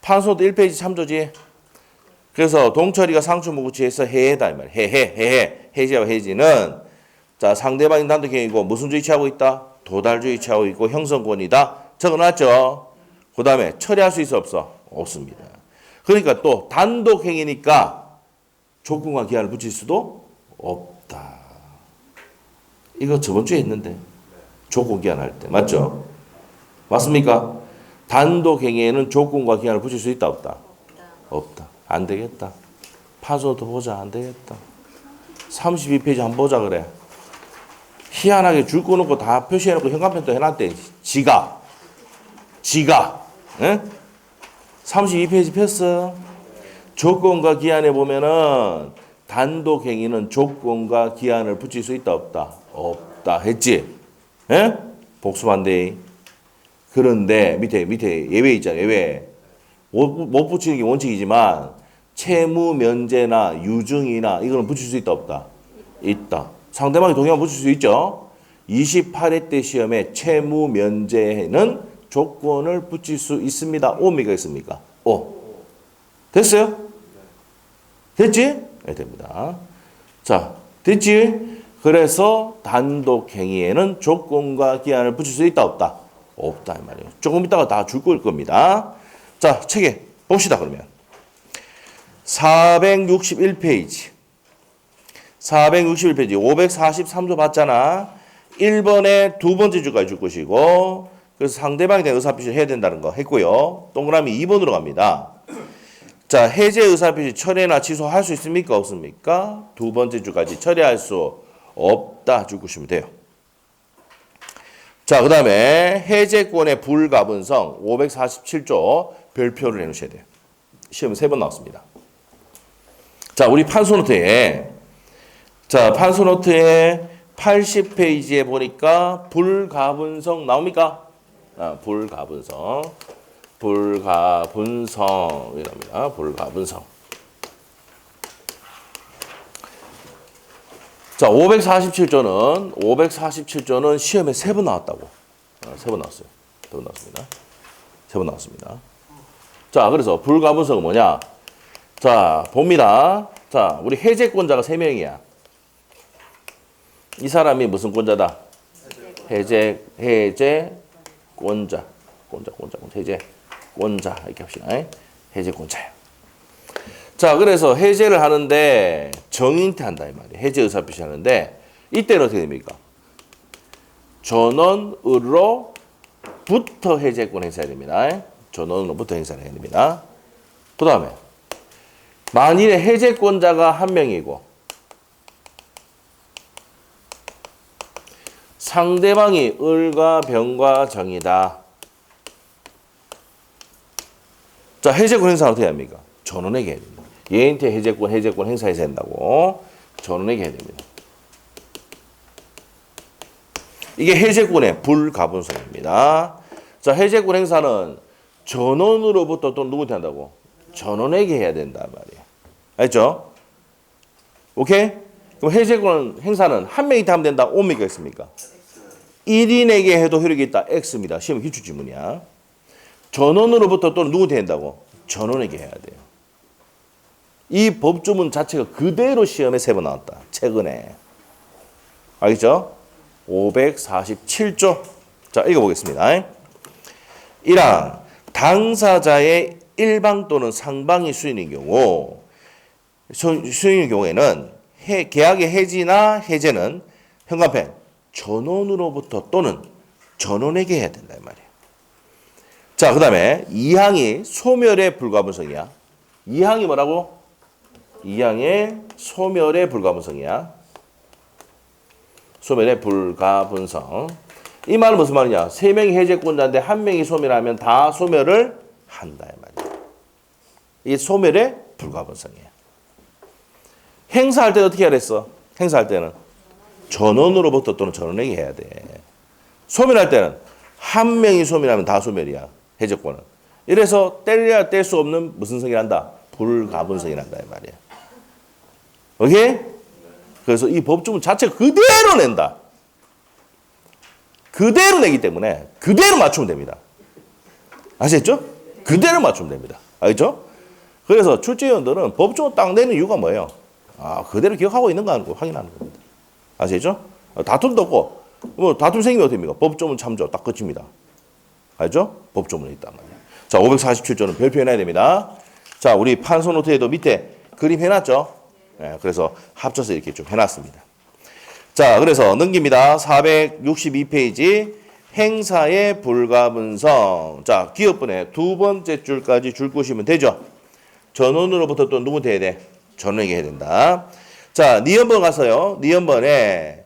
판소도 1페이지 참조지. 그래서 동철이가 상추 먹고 취해서 해다 이 말이야. 해제와 해지는 자 상대방인 단독행위고 무슨 주의 취하고 있다? 도달주의 취하고 있고 형성권이다. 적어놨죠. 그 다음에 처리할 수 있어 없어? 없습니다. 그러니까 또 단독행위니까 조건과 기한을 붙일 수도 없다. 이거 저번 주에 했는데 조건 기한 할 때 맞죠? 맞습니까? 단독행위에는 조건과 기한을 붙일 수 있다 없다? 없다. 안 되겠다. 파소도 보자. 안 되겠다. 32페이지 한번 보자 그래. 희한하게 줄 거 놓고 다 표시해놓고 현관펜도 해놨대. 지가. 응? 32페이지 폈어. 조건과 기한에 보면은 단독행위는 조건과 기한을 붙일 수 있다 없다? 없다 했지? 예? 복수반대. 그런데 밑에 예외 있잖아요. 예외. 못 붙이는 게 원칙이지만 채무 면제나 유증이나 이거는 붙일 수 있다 없다? 있다. 상대방이 동의하면 붙일 수 있죠. 28회 때 시험에 채무 면제는 조건을 붙일 수 있습니다. 오입니까 있습니까? 오. 됐어요? 됐지? 네, 됩니다. 자, 됐지? 그래서 단독행위에는 조건과 기한을 붙일 수 있다 없다? 없다 이 말이에요. 조금 있다가 다 줄 거일 겁니다. 자, 책에 봅시다 그러면. 461페이지. 543조 봤잖아. 1번에 두 번째 주까지 줄 것이고 그래서 상대방에 대한 의사표시를 해야 된다는 거 했고요. 동그라미 2번으로 갑니다. 자, 해제 의사표시 철회나 취소할 수 있습니까? 없습니까? 두 번째 주까지 처리할 수 없다 줄 것이면 돼요. 자, 그 다음에 해제권의 불가분성 547조 별표를 해놓으셔야 돼요. 시험에 3번 나왔습니다. 자, 우리 판소노트에 80페이지에 보니까 불가분성 나옵니까? 불가분성 이랍니다. 불가분성. 자, 547조는 시험에 3번 나왔다고. 3번 나왔어요. 3번 나왔습니다. 3번 나왔습니다. 자, 그래서 불가분성은 뭐냐? 자, 봅니다. 자, 우리 해제권자가 3명이야. 이 사람이 무슨 권자다? 해제권자. 해제권자. 이렇게 합시다. 해제권자야. 자, 그래서 해제를 하는데 정인태 한다 이 말이에요. 해제 의사표시 하는데 이때는 어떻게 됩니까? 전원으로부터 해제권 행사해야 됩니다. 전원으로부터 행사를 해야 됩니다. 그 다음에 만일에 해제권자가 한 명이고 상대방이 을과 병과 정이다. 자, 해제권 행사는 어떻게 합니까? 전원에게 해야 됩니다. 얘한테 해제권 행사해서 한다고 전원에게 해야 됩니다. 이게 해제권의 불가분성입니다. 자, 해제권 행사는 전원으로부터 또 누구한테 한다고? 전원에게 해야 된단 말이에요. 알죠? 오케이? 그럼 해제권 행사는 한 명이 하면 된다. 옵니까? 있습니까? 1인에게 해도 효력이 있다. X입니다. 시험 기출지문이야. 전원으로부터 또는 누구한테 한다고? 전원에게 해야 돼요. 이 법조문 자체가 그대로 시험에 3번 나왔다. 최근에. 알겠죠? 547조. 자, 읽어보겠습니다. 1항. 당사자의 일방 또는 상방이 수인인 경우에는 계약의 해지나 해제는 현관펜 전원으로부터 또는 전원에게 해야 된다 이 말이에요. 자, 그 다음에 2항이 소멸의 불가분성이야. 2항이 뭐라고? 2항의 소멸의 불가분성이야. 소멸의 불가분성. 이 말은 무슨 말이냐? 3명이 해제권자인데 1명이 소멸하면 다 소멸을 한다 이 말이야. 이게 소멸의 불가분성이야. 행사할 때 어떻게 해야 됐어? 행사할 때는 전원으로부터 또는 전원에게 해야 돼. 소멸할 때는 1명이 소멸하면 다 소멸이야. 해제권은. 이래서 뗄래야 뗄 수 없는 무슨 성이란다? 불가분성이란다 이 말이야. 오케이? 그래서 이 법조문 자체가 그대로 낸다. 그대로 내기 때문에 그대로 맞추면 됩니다. 아시겠죠? 그대로 맞추면 됩니다. 알겠죠? 그래서 출제위원들은 법조문 딱 내는 이유가 뭐예요? 그대로 기억하고 있는가 하는 거 확인하는 겁니다. 아시겠죠? 다툼도 없고, 뭐 다툼 생기면 어떻게 됩니까? 법조문 참조 딱 끝입니다. 알죠? 법조문에 있단 말이에요. 자, 547조는 별표 해놔야 됩니다. 자, 우리 판소노트에도 밑에 그림 해놨죠? 네, 그래서 합쳐서 이렇게 좀 해놨습니다. 자, 그래서 넘깁니다. 462페이지 행사의 불가분성. 자, 기업분의 두 번째 줄까지 줄 것이면 되죠? 전원으로부터 또 누구한테 해야 돼? 전원에게 해야 된다. 자, 니은번 가서요. 니은번에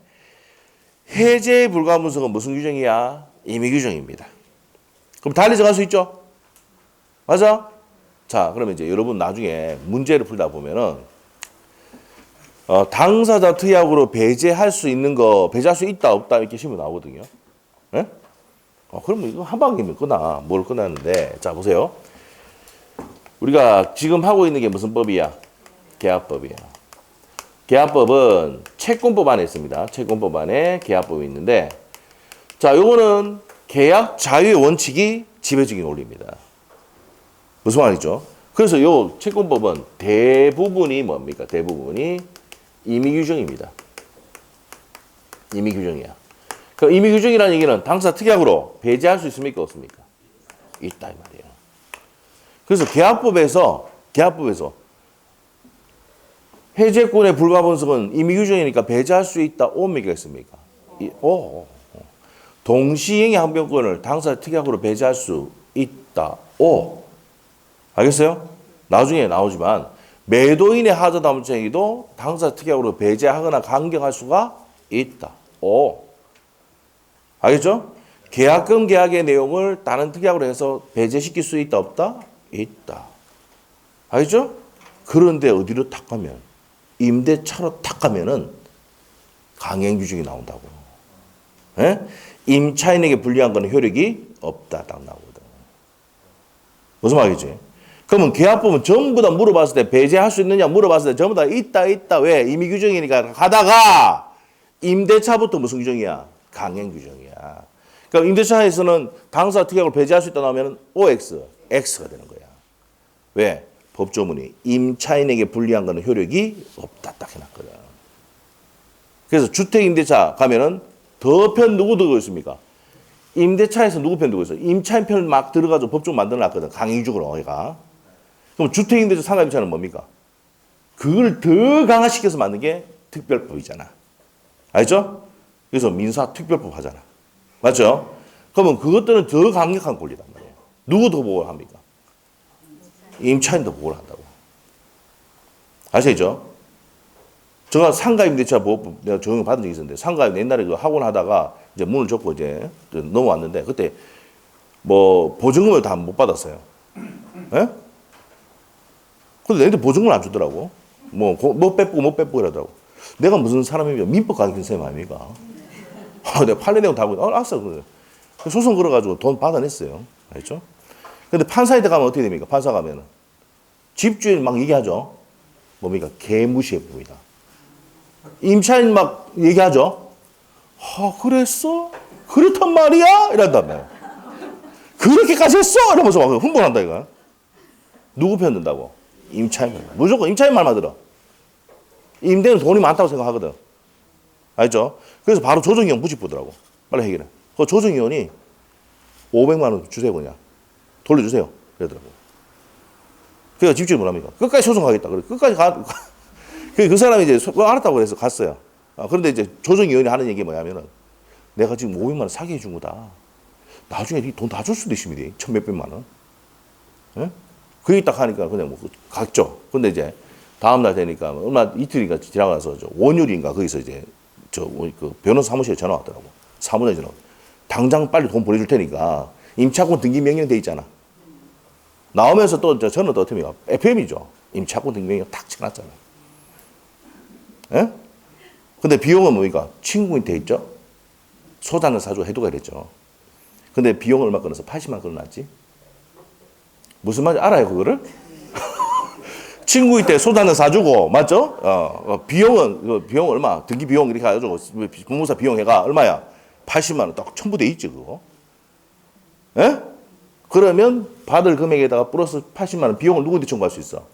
해제의 불가분성은 무슨 규정이야? 임의 규정입니다. 그럼 달리 정할 수 있죠? 맞아? 자, 그러면 이제 여러분 나중에 문제를 풀다 보면은 당사자 특약으로 배제할 수 있는 거, 배제할 수 있다, 없다 이렇게 시험에 나오거든요. 예? 그러면 이거 한 방이면 끝나. 뭘 끝나는데. 자, 보세요. 우리가 지금 하고 있는 게 무슨 법이야? 계약법이야. 계약법은 채권법 안에 있습니다. 채권법 안에 계약법이 있는데, 자, 요거는 계약 자유의 원칙이 지배적인 원리입니다. 무슨 말이죠? 그래서 요 채권법은 대부분이 뭡니까? 대부분이 임의규정입니다. 임의규정이야. 그 임의규정이라는 얘기는 당사 특약으로 배제할 수 있습니까? 없습니까? 있다 이 말이에요. 그래서 계약법에서 해제권의 불가분성은 임의규정이니까 배제할 수 있다. 옵니까? 있습니까? 동시행의 항변권을 당사자 특약으로 배제할 수 있다. 오. 알겠어요? 나중에 나오지만 매도인의 하자담보행위도 당사자 특약으로 배제하거나 강경할 수가 있다. 오. 알겠죠? 계약금 계약의 내용을 다른 특약으로 해서 배제시킬 수 있다 없다? 있다. 알겠죠? 그런데 어디로 탁 가면 임대차로 탁 가면은 강행 규정이 나온다고. 예? 임차인에게 불리한 거는 효력이 없다. 딱 나오거든. 무슨 말이지? 그러면 계약법은 전부 다 물어봤을 때 배제할 수 있느냐 물어봤을 때 전부 다 있다. 왜? 임의 규정이니까 가다가 임대차부터 무슨 규정이야? 강행 규정이야. 그러니까 임대차에서는 당사 특약을 배제할 수 있다 나오면 OX, X가 되는 거야. 왜? 법조문이 임차인에게 불리한 거는 효력이 없다. 딱 해놨거든. 그래서 주택임대차 가면은 더 편 누구 들고 있습니까? 임대차에서 누구 편 들고 있어? 임차인 편을 막 들어가지고 법조문 만들어놨거든. 강행규정으로 얘가. 그럼 주택임대차 상가임차는 뭡니까? 그걸 더 강화시켜서 만든 게 특별법이잖아. 알죠? 그래서 민사 특별법 하잖아. 맞죠? 그러면 그것들은 더 강력한 권리단 말이에요. 누구 더 보호를 합니까? 임차인도 보호를 한다고. 아시죠? 제가 상가임대차 보호법 내가 적용 받은 적이 있었는데 상가임 옛날에 그 학원 하다가 이제 문을 줬고 이제 넘어왔는데 그때 뭐 보증금을 다 못 받았어요. 예? 근데 얘네들 보증금을 안 주더라고. 뭐 빼고 이러더라고. 내가 무슨 사람이면 민법 가르치는 쌤 아닙니까? 내가 판례 내용 다 보고 알았어. 소송 걸어가지고 돈 받아냈어요. 알죠? 근데 판사한테 가면 어떻게 됩니까? 판사 가면은 집주인 막 얘기하죠. 뭡니까? 개무시해 봅니다. 임차인 막 얘기하죠. 그랬어? 그렇단 말이야? 이런다며. 그렇게까지 했어? 이러면서 막 흥분한다 이거. 누구 편 든다고? 임차인 편. 무조건 임차인 말만 들어. 임대는 돈이 많다고 생각하거든. 알죠? 그래서 바로 조정위원 부집보더라고. 빨리 해결해. 그 조정위원이 500만 원 주세요 그냥. 돌려주세요. 그러더라고. 그래서 집주인이 뭐랍니까? 끝까지 소송하겠다. 그래. 끝까지 가. 그 사람이 이제 알았다고 그래서 갔어요. 그런데 이제 조정위원이 하는 얘기 뭐냐면은 내가 지금 500만 원 사게 해준 거다. 나중에 돈 다 줄 수도 있습니다. 천 몇백만 원. 예? 그게 딱 하니까 그냥 뭐 갔죠. 근데 이제 다음날 되니까 얼마 이틀인가 지나고 나서 원율인가 거기서 이제 그 변호사 사무실에 전화 왔더라고. 사무장이 전화. 당장 빨리 돈 보내줄 테니까 임차권 등기 명령 돼 있잖아. 나오면서 또 저는 또 어떻게 해요? FM이죠. 임차권 등기 명령 탁 쳐놨잖아. 예? 근데 비용은 뭡니까? 친구인 돼 있죠? 소단을 사줘 해두가 이랬죠. 근데 비용을 얼마 끊어서 80만 끊어놨지? 무슨 말인지 알아요, 그거를? 친구일 때 소단을 사주고, 맞죠? 비용 얼마? 등기 비용 이렇게 해가지고, 공무사 비용 해가 얼마야? 80만 원 딱 첨부돼 있지, 그거. 예? 그러면 받을 금액에다가 플러스 80만 원 비용을 누구한테 청구할 수 있어?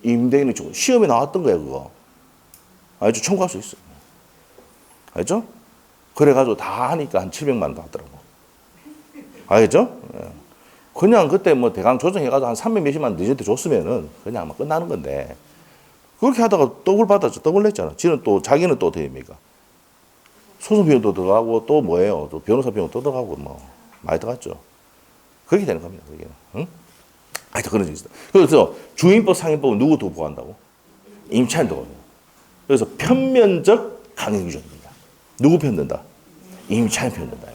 임대인이 청구. 시험에 나왔던 거야, 그거. 알죠? 청구할 수 있어. 알죠? 그래가지고 다 하니까 한 700만 원 받더라고. 알겠죠? 예. 그냥 그때 뭐 대강 조정해가지고 한 300 몇십만 원 너희한테 줬으면은 그냥 아마 끝나는 건데 그렇게 하다가 떡을 받았죠. 떡을 냈잖아. 자기는 또 어떻게 됩니까? 소송 비용도 들어가고 또 뭐예요? 또 변호사 비용 또 들어가고 뭐 많이 들어갔죠. 그렇게 되는 겁니다. 그게. 응? 하여튼 그런 적이 있어. 그래서 주인법 상인법은 누구 더 보호한다고? 임차인도. 그래서 편면적 강행 규정입니다. 누구 편 든다? 임차인 편 든다.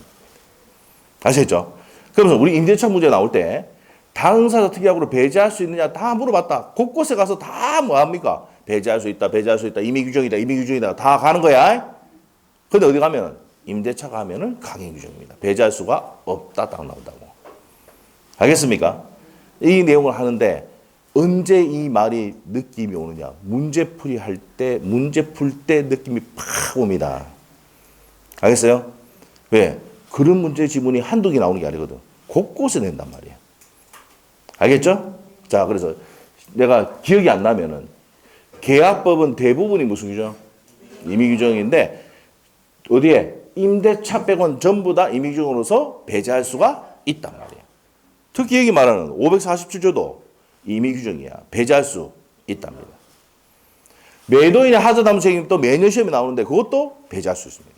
아시겠죠? 그러면서 우리 임대차 문제 나올 때 당사자 특약으로 배제할 수 있느냐 다 물어봤다. 곳곳에 가서 다 뭐합니까? 배제할 수 있다, 배제할 수 있다, 임의규정이다 다 가는 거야. 근데 어디 가면 임대차 가면은 강행규정입니다. 배제할 수가 없다 딱 나온다고. 알겠습니까? 이 내용을 하는데 언제 이 말이 느낌이 오느냐? 문제 풀 때 느낌이 팍 옵니다. 알겠어요? 왜? 그런 문제 지문이 한두 개 나오는 게 아니거든. 곳곳에 낸단 말이에요. 알겠죠? 자, 그래서 내가 기억이 안 나면은 계약법은 대부분이 무슨 규정? 임의규정인데 어디에? 임대차 빼곤 전부 다 임의규정으로서 배제할 수가 있단 말이에요. 특히 여기 말하는 547조도 임의규정이야. 배제할 수 있답니다. 매도인의 하자담보 책임도 매년 시험에 나오는데 그것도 배제할 수 있습니다.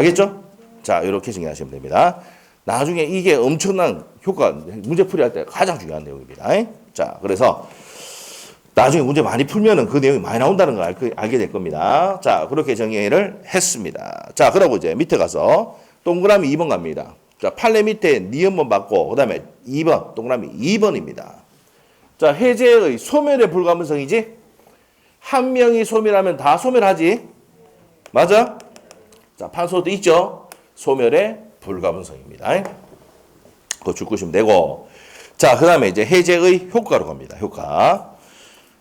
알겠죠? 자, 이렇게 정리하시면 됩니다. 나중에 이게 엄청난 효과, 문제풀이 할 때 가장 중요한 내용입니다. 자, 그래서 나중에 문제 많이 풀면은 그 내용이 많이 나온다는 걸 알게 될 겁니다. 자, 그렇게 정리를 했습니다. 자, 그러고 이제 밑에 가서 동그라미 2번 갑니다. 자, 판례 밑에 니은번 받고, 그 다음에 2번, 동그라미 2번입니다. 자, 해제의 소멸의 불가분성이지? 한 명이 소멸하면 다 소멸하지? 맞아? 자, 판소도 있죠? 소멸의 불가분성입니다. 그거 줄 것이면 되고. 자, 그 다음에 이제 해제의 효과로 갑니다. 효과.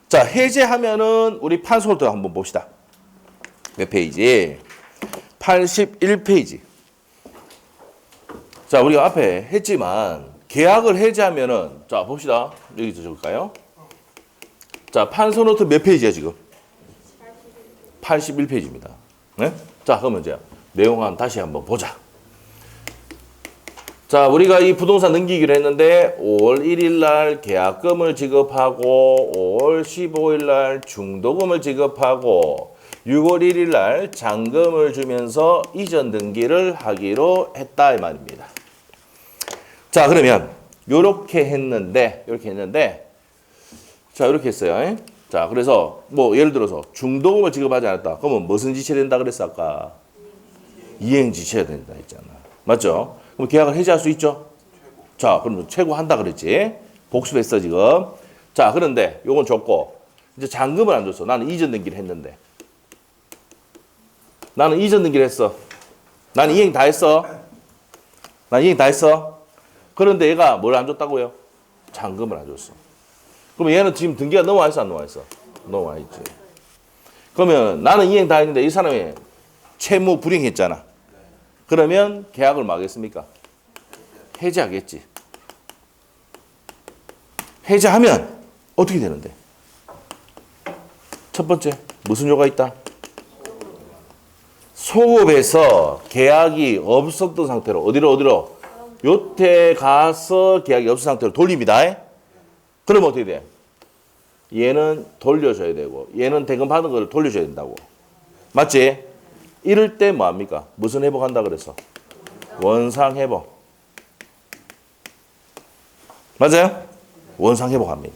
자, 해제하면은 우리 판소도 한번 봅시다. 몇 페이지? 81페이지. 자, 우리가 앞에 했지만 계약을 해제하면은 자, 봅시다. 여기서 적을까요? 자, 판소노트 몇 페이지야, 지금? 81페이지입니다. 네? 자, 그러면 이제 내용 다시 한번 보자. 자, 우리가 이 부동산 넘기기로 했는데 5월 1일 날 계약금을 지급하고 5월 15일 날 중도금을 지급하고 6월 1일 날 잔금을 주면서 이전 등기를 하기로 했다 이 말입니다. 자, 그러면 요렇게 했는데 자, 이렇게 했어요. 자, 그래서 뭐 예를 들어서 중도금을 지급하지 않았다. 그러면 무슨 지체해야 된다 그랬어 아까? 이행 지체해야 된다 했잖아. 맞죠? 그럼 계약을 해지할 수 있죠? 자, 그럼 최고한다 그랬지? 복습했어 지금. 자, 그런데 요건 줬고 이제 잔금을 안 줬어. 나는 이전 등기를 했는데. 나는 이전 등기를 했어. 나는 이행 다 했어. 그런데 얘가 뭘 안 줬다고요? 잔금을 안 줬어. 그럼 얘는 지금 등기가 넘어와 있어 안 넘어와 있어? 넘어와 있지. 그러면 나는 이행 다 했는데 이 사람이 채무 불이행했잖아. 그러면 계약을 뭐 하겠습니까? 해지하겠지. 해지하면 어떻게 되는데? 첫 번째, 무슨 요가 있다? 소급해서 계약이 없었던 상태로 어디로? 요때 가서 계약이 없었던 상태로 돌립니다. 그러면 어떻게 돼? 얘는 돌려줘야 되고 얘는 대금 받은 거를 돌려줘야 된다고. 맞지? 이럴 때 뭐합니까? 무슨 회복한다 그래서? 원상 회복. 맞아요? 원상 회복합니다.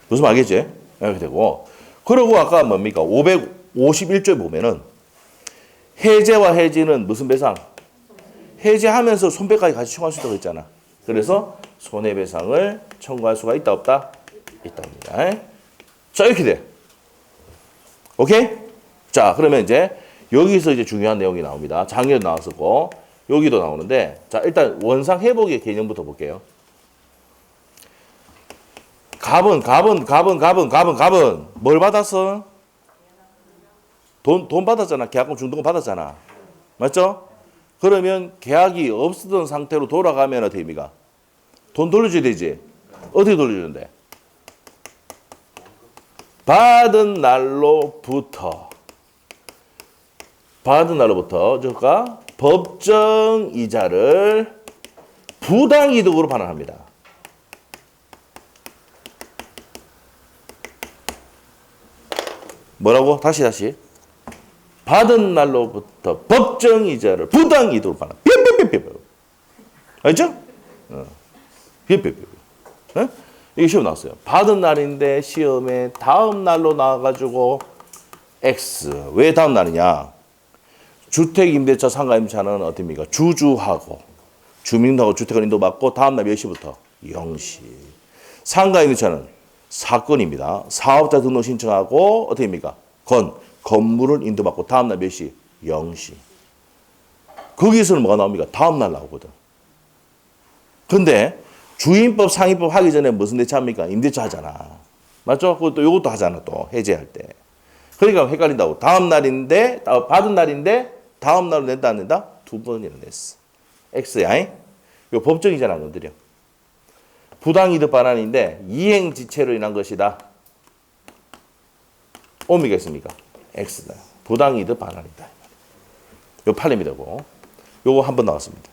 무슨 말 알겠지? 이렇게 되고. 그리고 아까 뭡니까? 551조에 보면은 해제와 해지는 무슨 배상? 해제하면서 손배까지 같이 청구할 수 있다고 했잖아. 그래서 손해배상을 청구할 수가 있다 없다? 있답니다. 자, 이렇게 돼. 오케이? 자, 그러면 이제 여기서 이제 중요한 내용이 나옵니다. 작년에도 나왔었고 여기도 나오는데 자, 일단 원상 회복의 개념부터 볼게요. 갑은 뭘 받았어? 돈 받았잖아. 계약금 중도금 받았잖아. 맞죠? 그러면 계약이 없었던 상태로 돌아가면 어떻게 됩니까? 돈 돌려줘야 되지. 어떻게 돌려주는데? 받은 날로부터 저가 법정 이자를 부당 이득으로 반환합니다. 뭐라고? 다시. 받은 날로부터 법정 이자를 부당 이득으로 반환. 알죠? 이게 시험 나왔어요. 받은 날인데 시험에 다음 날로 나와가지고 X. 왜 다음 날이냐? 주택임대차 상가임차는 어떻습니까? 주주하고 주민하고 주택을 인도받고 다음 날 몇 시부터? 0시. 상가임대차는 사건입니다. 사업자 등록 신청하고 어떻게입니까? 건물을 인도받고 다음 날 몇 시? 0시. 거기서는 뭐가 나옵니까? 다음 날 나오거든. 근데 주임법 상위법 하기 전에 무슨 대차 합니까? 임대차 하잖아. 맞죠? 그것도 요것도 하잖아. 또 해제할 때. 그러니까 헷갈린다고. 다음 날인데 받은 날인데 다음 날로 낸다 안 낸다? 두 번이나 냈어. X야. 요 법정이잖아. 안 건드려. 부당이득 반환인데 이행지체로 인한 것이다. 오미가 있습니까? X다. 부당이득 반환이다. 요 판례이 되고 요거 한 번 나왔습니다.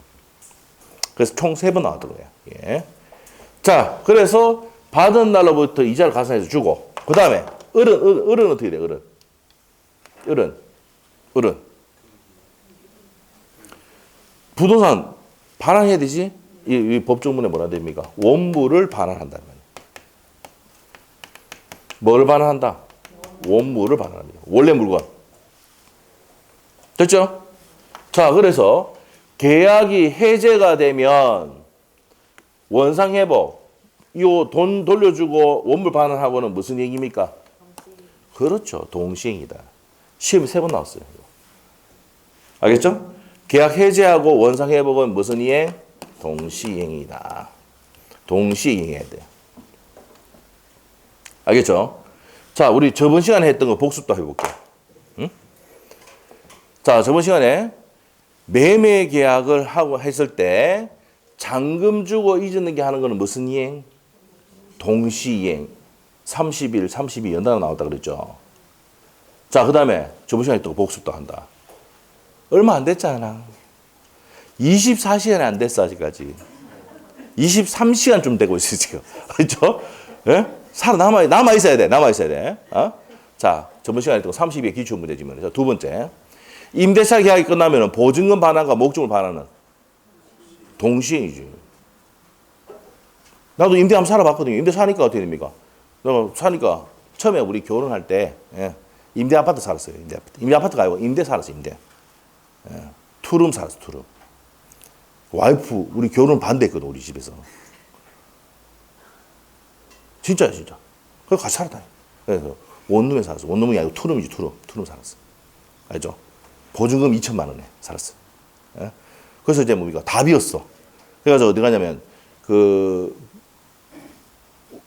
그래서 총 3번 나왔더라고요. 예. 자, 그래서 받은 날로부터 이자를 가산해서 주고 그 다음에 을은 어떻게 돼? 을은 부동산 반환해야 되지? 이 법조문에 뭐라 됩니까? 원물을 반환한다는 말이에요. 뭘 반환한다? 원물을 반환합니다. 원래 물건. 됐죠? 자, 그래서 계약이 해제가 되면 원상회복, 이 돈 돌려주고 원물 반환하고는 무슨 얘기입니까? 그렇죠. 동시행이다. 시험이 3번 나왔어요. 알겠죠? 계약 해제하고 원상회복은 무슨 이행? 동시행이다. 동시행해야 돼. 알겠죠? 자, 우리 저번 시간에 했던 거 복습도 해볼게요. 응? 자, 저번 시간에 매매 계약을 하고 했을 때 잔금 주고 잊는 게 하는 거는 무슨 이행? 동시이행. 30일, 32 연달아 나왔다 그랬죠. 자, 그 다음에 저번 시간에 또 복습도 한다. 얼마 안 됐잖아. 24시간이 안 됐어, 아직까지. 23시간 좀 되고 있어요, 지금. 그렇죠? 예? 남아있어야 돼. 남아있어야 돼. 어? 자, 저번 시간에 또 32의 기출문제지만. 두 번째. 임대차 계약이 끝나면 보증금 반환과 목적물 반환은 동시행이지. 나도 임대 한번 살아봤거든요. 임대 사니까 어떻게 됩니까? 내가 사니까 처음에 우리 결혼할 때 임대 아파트 살았어요. 임대 아파트가 아니고 임대 살았어요. 임대. 투룸 살았어. 투룸. 와이프 우리 결혼 반대했거든. 우리 집에서. 진짜야 진짜. 그래서 같이 살았다. 그래서 원룸에 살았어. 원룸이 아니고 투룸이지. 투룸 살았어. 알죠? 보증금 2천만 원에 살았어. 그래서 이제 뭡니까? 다 비었어. 그래가지고 어디 가냐면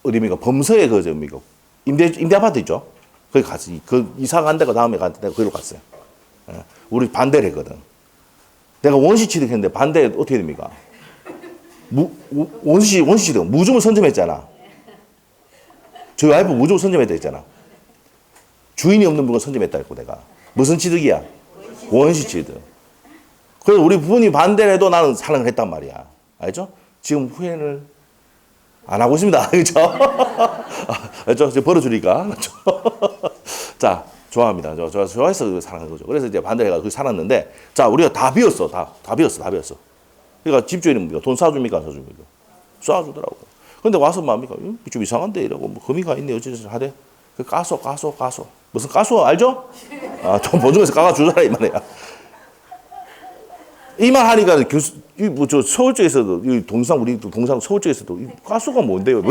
어디입니까? 범서에 뭡니까? 임대 아파트 있죠? 거기 갔어. 이사 간 데가 다음에 간 데가 거기로 갔어요. 우리 반대를 했거든. 내가 원시 취득했는데 반대 어떻게 됩니까? 원시 취득 무주물 선점했잖아. 저희 와이프 무주물 선점했다 했잖아. 주인이 없는 물건 선점했다 했고 내가. 무슨 취득이야? 원시 취득. 그래서 우리 부모님 반대를 해도 나는 사랑을 했단 말이야. 알죠? 지금 후회를 안 하고 있습니다. 그렇죠? 알죠? 이제 벌어주니까. 그렇죠? 자, 좋아합니다. 좋아해서 사랑한 거죠. 그래서 이제 반대를 해가지고 살았는데, 자, 우리가 다 비었어. 다 비었어. 그러니까 집주인은 뭡니까? 돈 쏴줍니까? 안 쏴줍니까? 쏴주더라고. 근데 와서 뭡니까? 좀 이상한데? 이러고, 뭐, 금이가 있네. 어쩌지 하대. 까소. 무슨 까소 알죠? 아, 돈 보증에서 까가주잖아, 이 말이야. 이 말 하니까 저 서울 쪽에서도 우리 동상 서울 쪽에서도 가수가 뭔데요?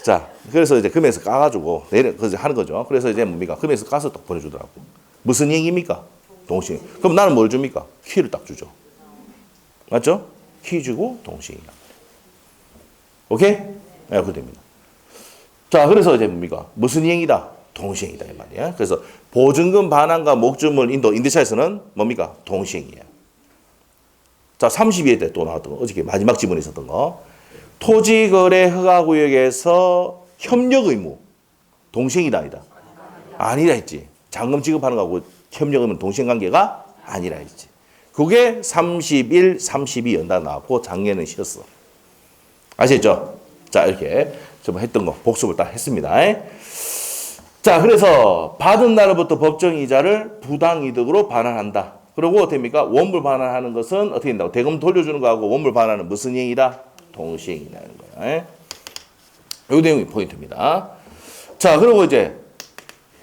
자, 그래서 이제 금에서 까가지고 그래서 하는 거죠. 그래서 이제 뭡니까? 금에서 까서 딱 보내주더라고. 무슨 얘기입니까? 동시에. 그럼 나는 뭘 줍니까? 키를 딱 주죠. 맞죠? 키 주고 동시행이란 말이에요. 오케이? 네, 그렇게 됩니다. 자, 그래서 이제 뭡니까? 무슨 이행이다? 동시행이다 이 말이야. 그래서 보증금 반환과 목적물 인도 임대차에서는 뭡니까? 동시행이에요. 자, 32회 때 또 나왔던 거. 어저께 마지막 지문에 있었던 거. 토지거래 허가구역에서 협력 의무. 동시행이다 아니다? 아니라 했지. 잔금 지급하는 거하고 협력 의무는 동시행 관계가 아니라 했지. 그게 31, 32 연달아 나왔고 작년에 쉬었어. 아시겠죠? 자, 이렇게 좀 했던 거 복습을 딱 했습니다. 자, 그래서 받은 날로부터 법정이자를 부당이득으로 반환한다. 그리고 어떻게 됩니까? 원물 반환하는 것은 어떻게 된다고? 대금 돌려주는 거하고 원물 반환은 무슨 행위다? 동시행이라는 거예요. 이 내용이 포인트입니다. 자, 그리고 이제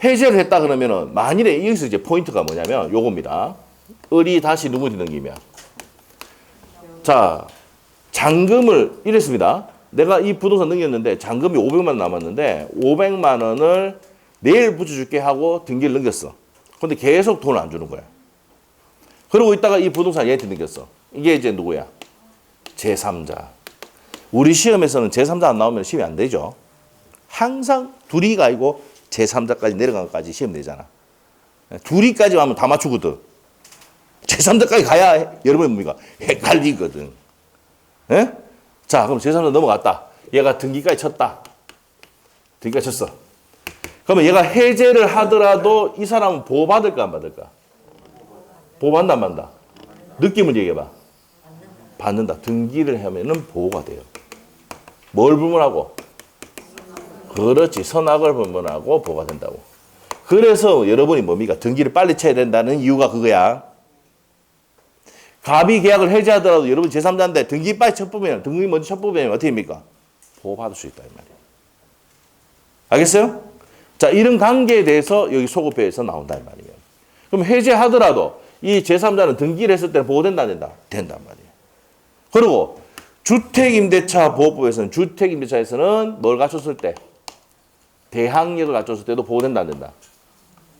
해제를 했다 그러면은 만일에 여기서 이제 포인트가 뭐냐면 요겁니다. 을이 다시 누구한테 넘기면. 자, 잔금을 이랬습니다. 내가 이 부동산 넘겼는데 잔금이 500만 원 남았는데 500만 원을 내일 붙여줄게 하고 등기를 넘겼어. 근데 계속 돈을 안 주는 거야. 그러고 있다가 이 부동산 얘한테 넘겼어. 이게 이제 누구야? 제3자. 우리 시험에서는 제3자 안 나오면 시험이 안 되죠. 항상 둘이가 아니고 제3자까지 내려간 것까지 시험 되잖아. 둘이까지 하면 다 맞추거든. 제3자까지 가야 여러분이 뭡니까? 헷갈리거든. 에? 자, 그럼 제3자 넘어갔다. 얘가 등기까지 쳤다. 등기까지 쳤어. 그러면 얘가 해제를 하더라도 이 사람은 보호받을까 안 받을까? 보호받는다 안 받는다? 느낌을 얘기해봐. 받는다. 등기를 하면은 보호가 돼요. 뭘 불문하고? 그렇지. 선악을 불문하고 보호가 된다고. 그래서 여러분이 뭡니까? 등기를 빨리 쳐야 된다는 이유가 그거야. 갑이 계약을 해지하더라도 여러분 제3자인데 등기 빨리 첫 뽑으면, 등기 먼저 첫 뽑으면 어떻게 됩니까? 보호받을 수 있다 이 말이에요. 알겠어요? 자, 이런 관계에 대해서 여기 소급회에서 나온다 이 말이에요. 그럼 해지하더라도 이 제3자는 등기를 했을 때는 보호된다 안 된다? 된단 말이에요. 그리고 주택임대차 보호법에서는 주택임대차에서는 뭘 갖췄을 때? 대항력을 갖췄을 때도 보호된다 안 된다?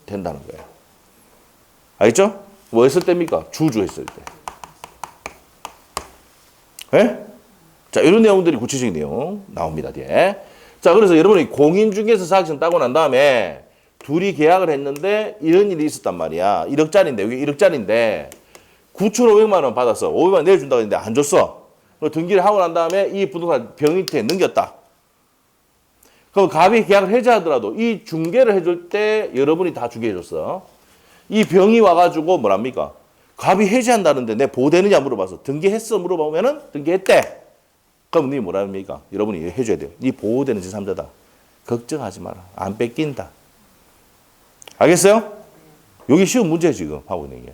된다는 거예요. 알겠죠? 뭐 했을 때입니까? 주주했을 때. 네? 자, 이런 내용들이 구체적인 내용 나옵니다, 뒤에. 자, 그래서 여러분이 공인 중개사 자격증 따고 난 다음에 둘이 계약을 했는데 이런 일이 있었단 말이야. 1억짜리인데, 여기 1억짜리인데 9,500만 원 받았어. 500만 원 내려준다고 했는데 안 줬어. 등기를 하고 난 다음에 이 부동산 병인태에 넘겼다. 그럼 갑이 계약을 해지하더라도 이 중개를 해줄 때 여러분이 다 중개해줬어. 이 병이 와가지고 뭐랍니까? 갑이 해지한다는데 내 보호되느냐 물어봐서 등기했어 물어보면은 등기했대. 그럼 니 뭐랍니까? 여러분이 해줘야 돼요. 니 보호되는 제3자다. 걱정하지 마라. 안 뺏긴다. 알겠어요? 여기 쉬운 문제 지금 하고 있는 게.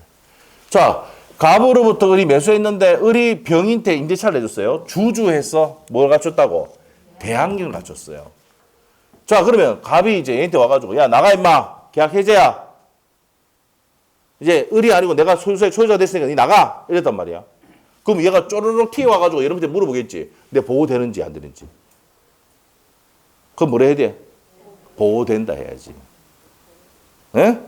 자, 갑으로부터 을이 매수했는데 을이 병인태 임대차를 해줬어요. 주주해서 뭘 갖췄다고? 대항력을 갖췄어요. 자, 그러면 갑이 이제 얘한테 와가지고 야 나가 임마 계약 해제야. 이제 을이 아니고 내가 소유자가 됐으니까 니 나가 이랬단 말이야. 그럼 얘가 쪼르륵 튀어와가지고 여러분한테 물어보겠지. 내 보호되는지 안 되는지. 그럼 뭐라 해야 돼? 보호된다 해야지. 예?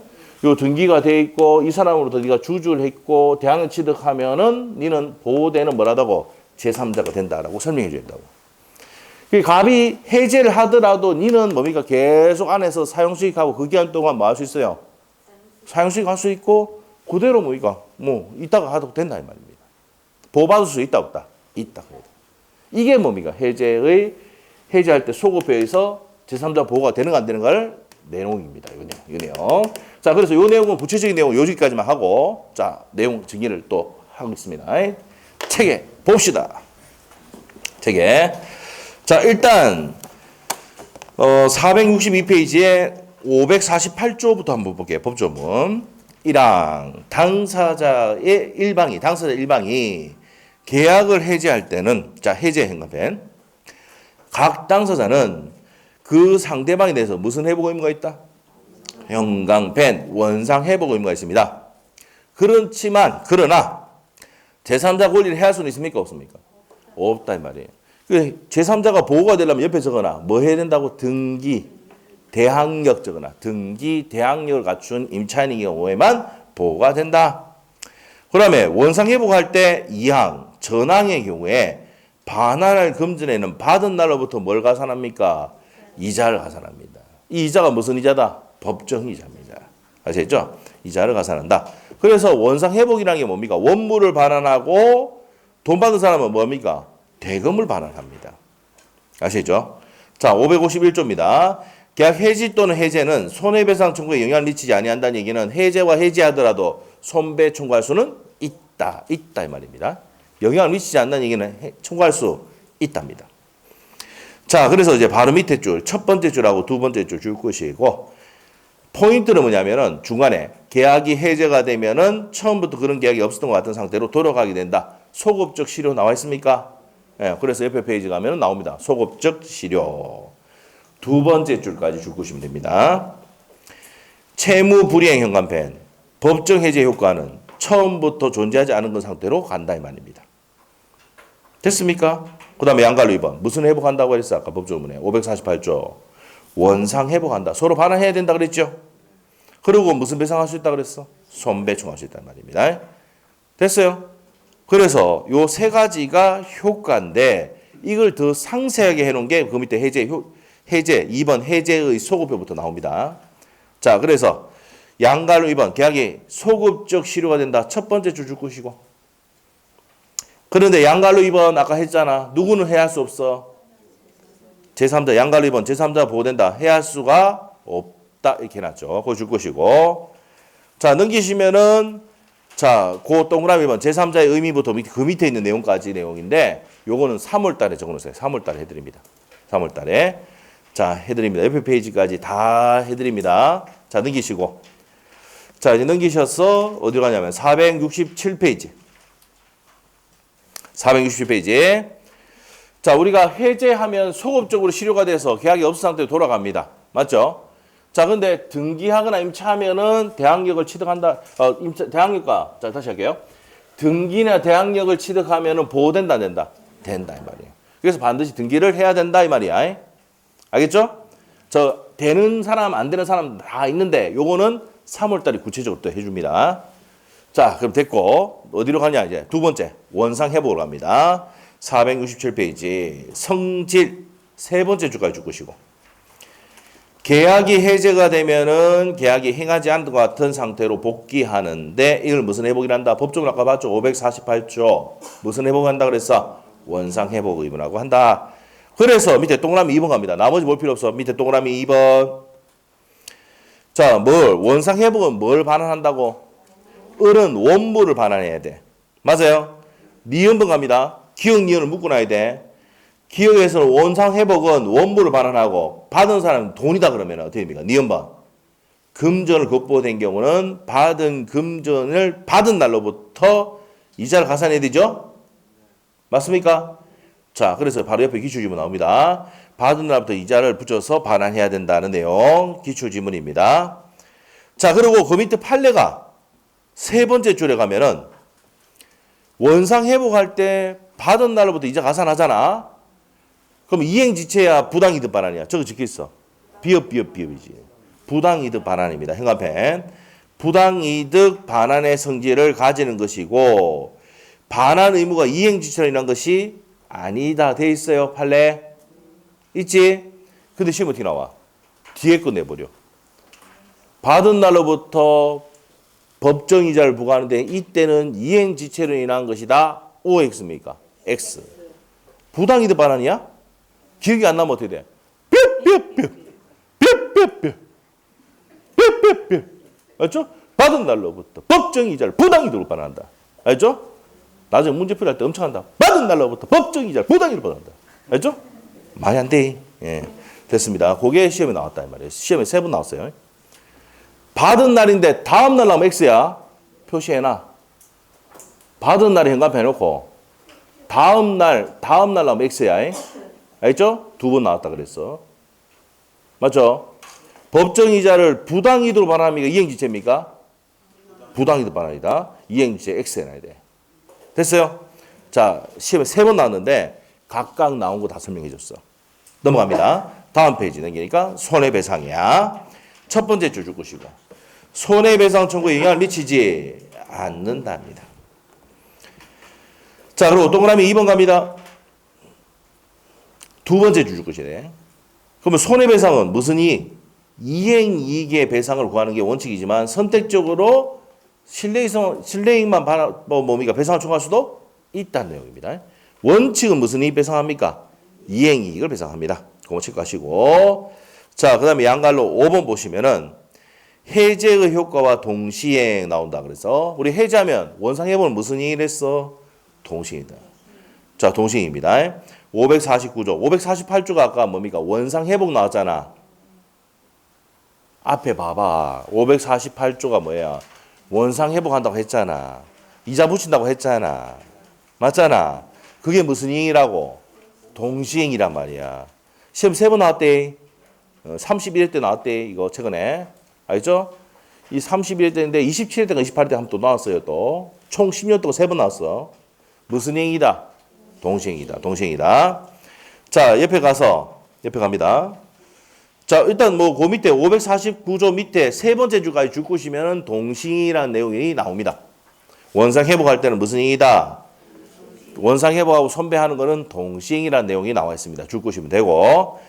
요 등기가 돼 있고 이 사람으로부터 네가 주주를 했고 대항력 취득하면은 니는 보호되는 뭐라다고? 제3자가 된다라고 설명해 줘야 된다고. 갑이 해제를 하더라도 니는 뭡니까? 계속 안에서 사용수익하고 그 기간 동안 뭐 할 수 있어요? 사용수익 할 수 있고 그대로 뭡니까? 뭐 이따가 하도 된다 이 말입니다. 보호받을 수 있다 없다? 있다. 이게 뭡니까? 해제할 때 소급회에서 제3자 보호가 되는가 안 되는가를 내용입니다. 이 내용. 자, 그래서 이 내용은 구체적인 내용 여기까지만 하고 자, 내용 정리를 또 하겠습니다. 책에 봅시다. 책에. 자, 일단 462페이지에 548조부터 한번 볼게요. 법조문. 1항 당사자 일방이 계약을 해지할 때는 자, 해제 행간편. 각 당사자는 그 상대방에 대해서 무슨 회복 의무가 있다? 형광펜, 원상 회복 의무가 있습니다. 그러나 제3자 권리를 해할 수는 있습니까? 없습니까? 없다 이 말이에요. 제3자가 보호가 되려면 옆에 적어놔. 뭐 해야 된다고? 등기, 대항력 적어놔. 등기, 대항력을 갖춘 임차인의 경우에만 보호가 된다. 그 다음에 원상 회복할 때 2항, 전항의 경우에 반환을 금전에는 받은 날로부터 뭘 가산합니까? 이자를 가산합니다. 이 이자가 무슨 이자다? 법정 이자입니다. 아시겠죠? 이자를 가산한다. 그래서 원상 회복이라는 게 뭡니까? 원물을 반환하고 돈 받은 사람은 뭡니까? 대금을 반환합니다. 아시겠죠? 자, 551조입니다. 계약 해지 또는 해제는 손해배상 청구에 영향을 미치지 아니한다는 얘기는 해제와 해지하더라도 손배 청구할 수는 있다 이 말입니다. 영향을 미치지 않는다는 얘기는 청구할 수 있답니다. 자, 그래서 이제 바로 밑에 줄, 첫 번째 줄하고 두 번째 줄 줄 것이고, 포인트는 뭐냐면은 중간에 계약이 해제가 되면은 처음부터 그런 계약이 없었던 것 같은 상태로 돌아가게 된다. 소급적 실효 나와 있습니까? 예, 그래서 옆에 페이지 가면은 나옵니다. 소급적 실효. 두 번째 줄까지 줄 것이면 됩니다. 채무 불이행 현관펜. 법정 해제 효과는 처음부터 존재하지 않은 것 상태로 간다 이 말입니다. 됐습니까? 그 다음에 양갈로 2번. 무슨 회복한다고 했어? 아까 법조문에 548조. 원상 회복한다. 서로 반환해야 된다 그랬죠? 그리고 무슨 배상할 수 있다 그랬어? 손배 청구할 수 있다는 말입니다. 됐어요? 그래서 요 세 가지가 효과인데 이걸 더 상세하게 해놓은 게 그 밑에 해제 2번 해제의 소급표부터 나옵니다. 자, 그래서 양갈로 2번 계약이 소급적 실효가 된다. 첫 번째 줄 것이고. 그런데 양갈로 2번 아까 했잖아. 누구는 해야 할 수 없어? 제3자 양갈로 2번 제3자 보호된다. 해야 할 수가 없다. 이렇게 해놨죠. 그거 줄 것이고. 자, 넘기시면은 자, 그 동그라미 2번 제3자의 의미부터 그 밑에 있는 내용까지 내용인데 요거는 3월 달에 적어놓으세요. 3월 달에 해드립니다. 3월 달에. 자, 해드립니다. 옆에 페이지까지 다 해드립니다. 자, 넘기시고. 자, 이제 넘기셔서 어디로 가냐면 467페이지. 467페이지. 자, 우리가 해제하면 소급적으로 실효가 돼서 계약이 없은 상태로 돌아갑니다. 맞죠? 자, 근데 등기하거나 임차하면은 대항력을 취득한다. 대항력과, 자, 다시 할게요. 등기나 대항력을 취득하면은 보호된다, 안 된다? 된다, 이 말이에요. 그래서 반드시 등기를 해야 된다, 이 말이야. 알겠죠? 되는 사람, 안 되는 사람 다 있는데, 요거는 3월달에 구체적으로 또 해줍니다. 자, 그럼 됐고, 어디로 가냐, 이제. 두 번째, 원상 회복으로 갑니다. 467페이지. 성질, 세 번째 주까지 줄 것이고. 계약이 해제가 되면은 계약이 행하지 않은 것 같은 상태로 복귀하는데, 이걸 무슨 회복이란다? 법적으로 아까 봤죠? 548조. 무슨 회복한다 그랬어? 원상 회복 의무라고 한다. 그래서 밑에 동그라미 2번 갑니다. 나머지 볼 필요 없어. 밑에 동그라미 2번. 자, 원상 회복은 뭘 반환한다고? 을은 원물을 반환해야 돼. 맞아요? 니은번 갑니다. 기억 니은을 묶고 놔야 돼. 기억에서는 원상 회복은 원물을 반환하고 받은 사람은 돈이다 그러면 어떻게 됩니까? 니은번. 금전을 급보된 경우는 받은 금전을 받은 날로부터 이자를 가산해야 되죠? 맞습니까? 자, 그래서 바로 옆에 기출지문 나옵니다. 받은 날부터 이자를 붙여서 반환해야 된다는 내용, 기출지문입니다. 자, 그리고 그 밑에 판례가 세 번째 줄에 가면은 원상 회복할 때 받은 날로부터 이자 가산하잖아. 그럼 이행지체야 부당이득 반환이야. 저거 적혀있어. 비읍이지. 부당이득 반환입니다. 행간펜. 부당이득 반환의 성질을 가지는 것이고 반환 의무가 이행지체로 인한 것이 아니다 돼 있어요. 판례 있지? 근데 시험 어떻게 나와? 뒤에 거 내버려. 받은 날로부터 법정이자를 부과하는데 이때는 이행지체로 인한 것이다. OX입니까? X. 부당이득 반환이야? 기억이 안 나면 어떻게 돼? 뼈. 알죠? 받은 날로부터 법정이자를 부당이득으로 반환한다. 알죠? 나중에 문제 풀이할 때 엄청 한다. 받은 날로부터 법정이자를 부당이득으로 반환한다. 알죠? 말이 안 돼. 예. 됐습니다. 그게 시험에 나왔다 이 말이에요. 시험에 3번 나왔어요. 받은 날인데 다음 날 나오면 X야. 표시해놔. 받은 날에 현관표 해놓고 다음 날 나오면 X야. 알죠? 2번 나왔다 그랬어. 맞죠? 법정이자를 부당이득으로 반환합니까? 이행지체입니까? 부당이득 반환이다. 이행지체 X 해놔야 돼. 됐어요? 자, 시험에 3번 나왔는데 각각 나온 거 다 설명해 줬어. 넘어갑니다. 다음 페이지 넘기니까 손해배상이야. 첫 번째 줄 줄 것이고 손해배상 청구에 영향을 미치지 않는답니다. 자, 그리고 동그라미 2번 갑니다. 두 번째 줄 것이네. 그러면 손해배상은 무슨 이행이익의 배상을 구하는 게 원칙이지만 선택적으로 실내이익만 배상을 청구할 수도 있다는 내용입니다. 원칙은 무슨 이익 배상합니까? 이행이익을 배상합니다. 그거 체크하시고. 자, 그 다음에 양갈로 5번 보시면은 해제의 효과와 동시에 나온다. 그래서 우리 해제하면 원상해보는 무슨 이익을 했어? 동시이다. 자, 동시입니다. 549조. 548조가 아까 뭡니까? 원상회복 나왔잖아. 앞에 봐봐. 548조가 뭐야? 원상회복한다고 했잖아. 이자 붙인다고 했잖아. 맞잖아. 그게 무슨 이익이라고? 동시행이란 말이야. 시험 3번 나왔대. 31일 때 나왔대. 이거 최근에. 알죠? 이 31일 때인데 27일 때가 28일 때 한 번 또 나왔어요. 또. 총 10년 동안 3번 나왔어. 무슨 행이다? 동시행이다. 동시행이다. 자, 옆에 갑니다. 자, 일단 그 밑에 549조 밑에 세 번째 줄까지 줄 것이면 동시행이라는 내용이 나옵니다. 원상 회복할 때는 무슨 행이다? 원상 회복하고 선배하는 거는 동시행이라는 내용이 나와 있습니다. 줄 것이면 되고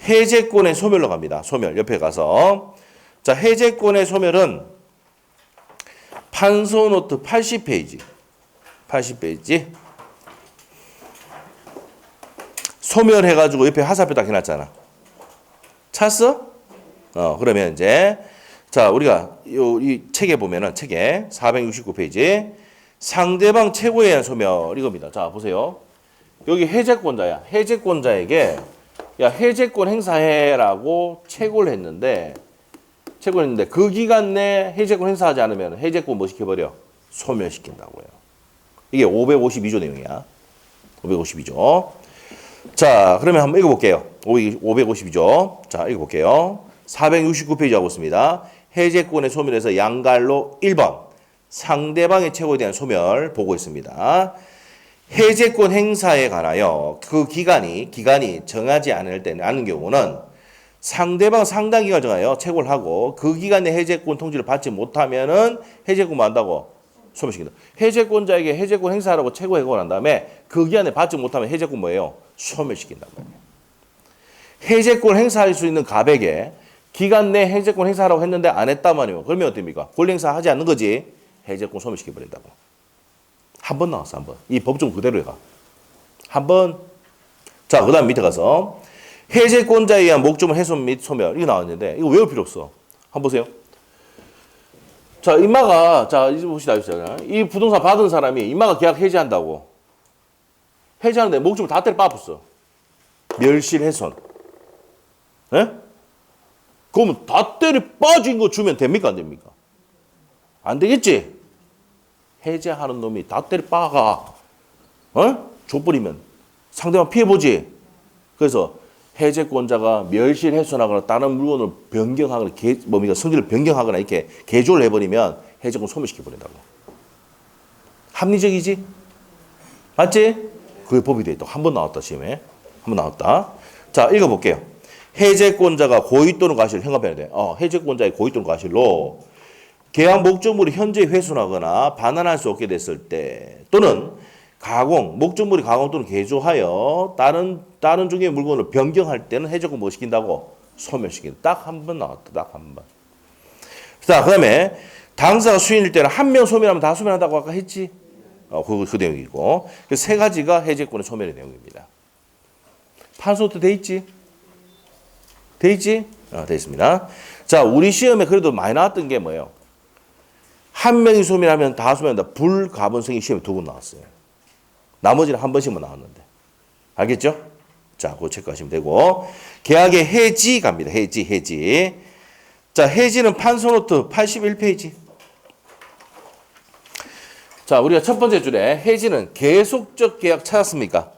해제권의 소멸로 갑니다. 소멸 옆에 가서 자, 해제권의 소멸은 판소노트 80페이지 소멸해가지고 옆에 하사표 딱 해놨잖아. 찾았어? 그러면 이제 자, 우리가 이 책에 보면은 책에 469페이지 상대방 최고에 의한 소멸 이겁니다. 자, 보세요. 여기 해제권자야. 해제권자에게 야, 해제권 행사해라고 채고를 했는데 그 기간 내 해제권 행사하지 않으면 해제권 뭐 시켜버려? 소멸시킨다고요. 이게 552조 내용이야. 550이죠. 자, 그러면 한번 읽어볼게요. 550이죠. 자, 읽어볼게요. 469페이지 하고 있습니다. 해제권의 소멸에서 양갈로 1번. 상대방의 최고에 대한 소멸 보고 있습니다. 해제권 행사에 관하여 그 기간이 정하지 않은 경우는 상대방 상당 기간을 정하여 채권을 하고 그 기간 내 해제권 통지를 받지 못하면은 해제권 뭐 한다고? 소멸시킨다. 해제권자에게 해제권 행사하라고 채권 해고를 한 다음에 그 기간에 받지 못하면 해제권 뭐예요? 소멸시킨다고. 해제권 행사할 수 있는 갑에게 기간 내 해제권 행사하라고 했는데 안 했단 말이에요. 그러면 어떻습니까? 권리 행사하지 않는 거지. 해제권 소멸시켜버린다고. 한 번 나왔어, 한 번. 이 법정 그대로 해가. 한 번. 자, 그 다음 밑에 가서 해제권자에 의한 목적물 훼손 및 소멸. 이거 나왔는데 이거 외울 필요 없어. 한번 보세요. 자, 임마가, 자, 이제 봅시다. 이 부동산 받은 사람이 임마가 계약 해지한다고. 해지하는데 목적물 다 때려 빠졌어. 멸실훼손. 예? 그러면 다 때려 빠진 거 주면 됩니까? 안 됩니까? 안 되겠지? 해제하는 놈이 다 때려 빠가. 줘버리면 상대방 피해보지. 그래서 해제권자가 멸실훼손하거나 다른 물건을 변경하거나 성질을 변경하거나 이렇게 개조를 해버리면 해제권 소멸시켜버린다고. 합리적이지? 맞지? 그게 법이 돼 있다. 한 번 나왔다 시험에. 한 번 나왔다. 자, 읽어볼게요. 해제권자가 고의 또는 과실을 형합해야 돼. 해제권자의 고의 또는 과실로 계약 목적물이 현재 훼손하거나 반환할 수 없게 됐을 때 또는 목적물이 가공 또는 개조하여 다른 종류의 물건을 변경할 때는 해제권 뭐 시킨다고? 소멸시킨다. 딱 한 번 나왔다. 딱 한 번. 자, 그 다음에 당사가 수인일 때는 한 명 소멸하면 다 소멸한다고 아까 했지? 그 내용이고. 그 세 가지가 해제권의 소멸의 내용입니다. 판소도 돼 있지? 돼 있지? 돼 있습니다. 자, 우리 시험에 그래도 많이 나왔던 게 뭐예요? 한 명이 소멸하면 다 소멸한다. 불가분성이 시험에 2번 나왔어요. 나머지는 한 번씩만 나왔는데. 알겠죠? 자, 그거 체크하시면 되고. 계약의 해지 갑니다. 해지. 자, 해지는 판소노트 81페이지. 자, 우리가 첫 번째 줄에 해지는 계속적 계약 찾았습니까?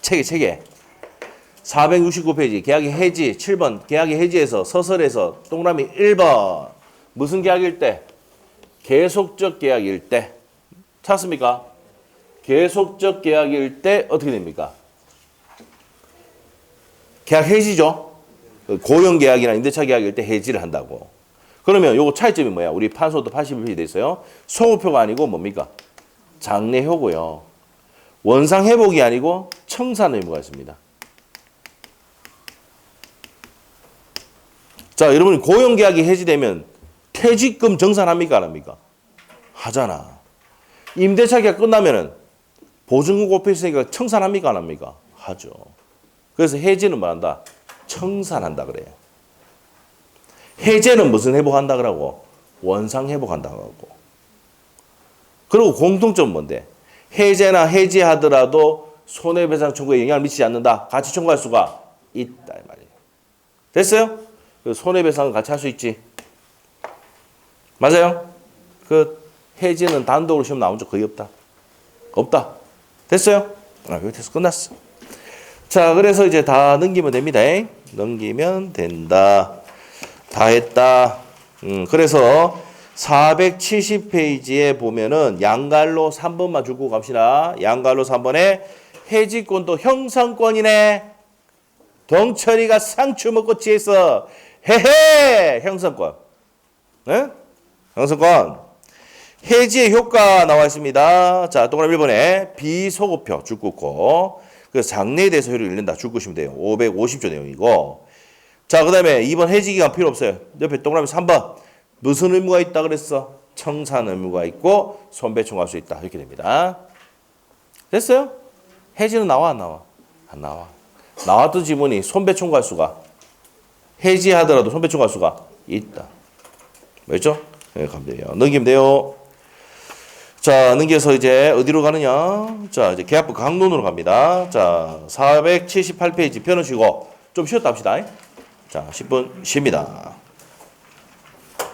책에. 469페이지. 계약의 해지 7번. 계약의 해지에서 서설에서 동그라미 1번. 무슨 계약일 때? 계속적 계약일 때. 찾았습니까? 계속적 계약일 때 어떻게 됩니까? 계약 해지죠. 고용 계약이나 임대차 계약일 때 해지를 한다고. 그러면 요거 차이점이 뭐야? 우리 판소도 81페이지 돼 있어요. 소호표가 아니고 뭡니까? 장래효고요. 원상 회복이 아니고 청산 의무가 있습니다. 자, 여러분 고용 계약이 해지되면 퇴직금 정산합니까? 안 합니까? 하잖아. 임대차 계약 끝나면은 보증금 곱해있으니까 청산합니까? 안 합니까? 하죠. 그래서 해지는 뭐 한다? 청산한다 그래요. 해제는 무슨 회복한다 그러고? 원상 회복한다 그러고. 그리고 공통점은 뭔데? 해제나 해지하더라도 손해배상 청구에 영향을 미치지 않는다. 같이 청구할 수가 있다 이 말이에요. 됐어요? 손해배상은 같이 할 수 있지. 맞아요? 해지는 단독으로 시험 나온 적 거의 없다. 없다. 됐어요? 여기 됐어. 끝났어. 자, 그래서 이제 다 넘기면 됩니다. 넘기면 된다. 다 했다. 그래서 470페이지에 보면은 양갈로 3번만 주고 갑시다. 양갈로 3번에 해지권도 형성권이네. 동철이가 상추 먹고 취해서 헤헤 형성권. 네? 형성권. 해지의 효과 나와 있습니다. 자, 동그라미 1번에 비소급표 줄 긋고 그래서 장래에 대해서 효력을 잃는다 줄 긋으시면 돼요. 550조 내용이고. 자, 그 다음에 2번 해지기간 필요 없어요. 옆에 동그라미 3번 무슨 의무가 있다 그랬어? 청산 의무가 있고 손배 청구할 수 있다. 이렇게 됩니다. 됐어요? 해지는 나와 안 나와? 안 나와. 나왔던 지문이 손배 청구할 수가 해지하더라도 손배 청구할 수가 있다. 뭐였죠? 네, 가면 돼요. 넘기면 돼요. 자, 넘겨서 이제 어디로 가느냐? 자, 이제 계약부 강론으로 갑니다. 자, 478페이지 펴놓으시고 좀 쉬었다 합시다. 자, 10분 쉽니다.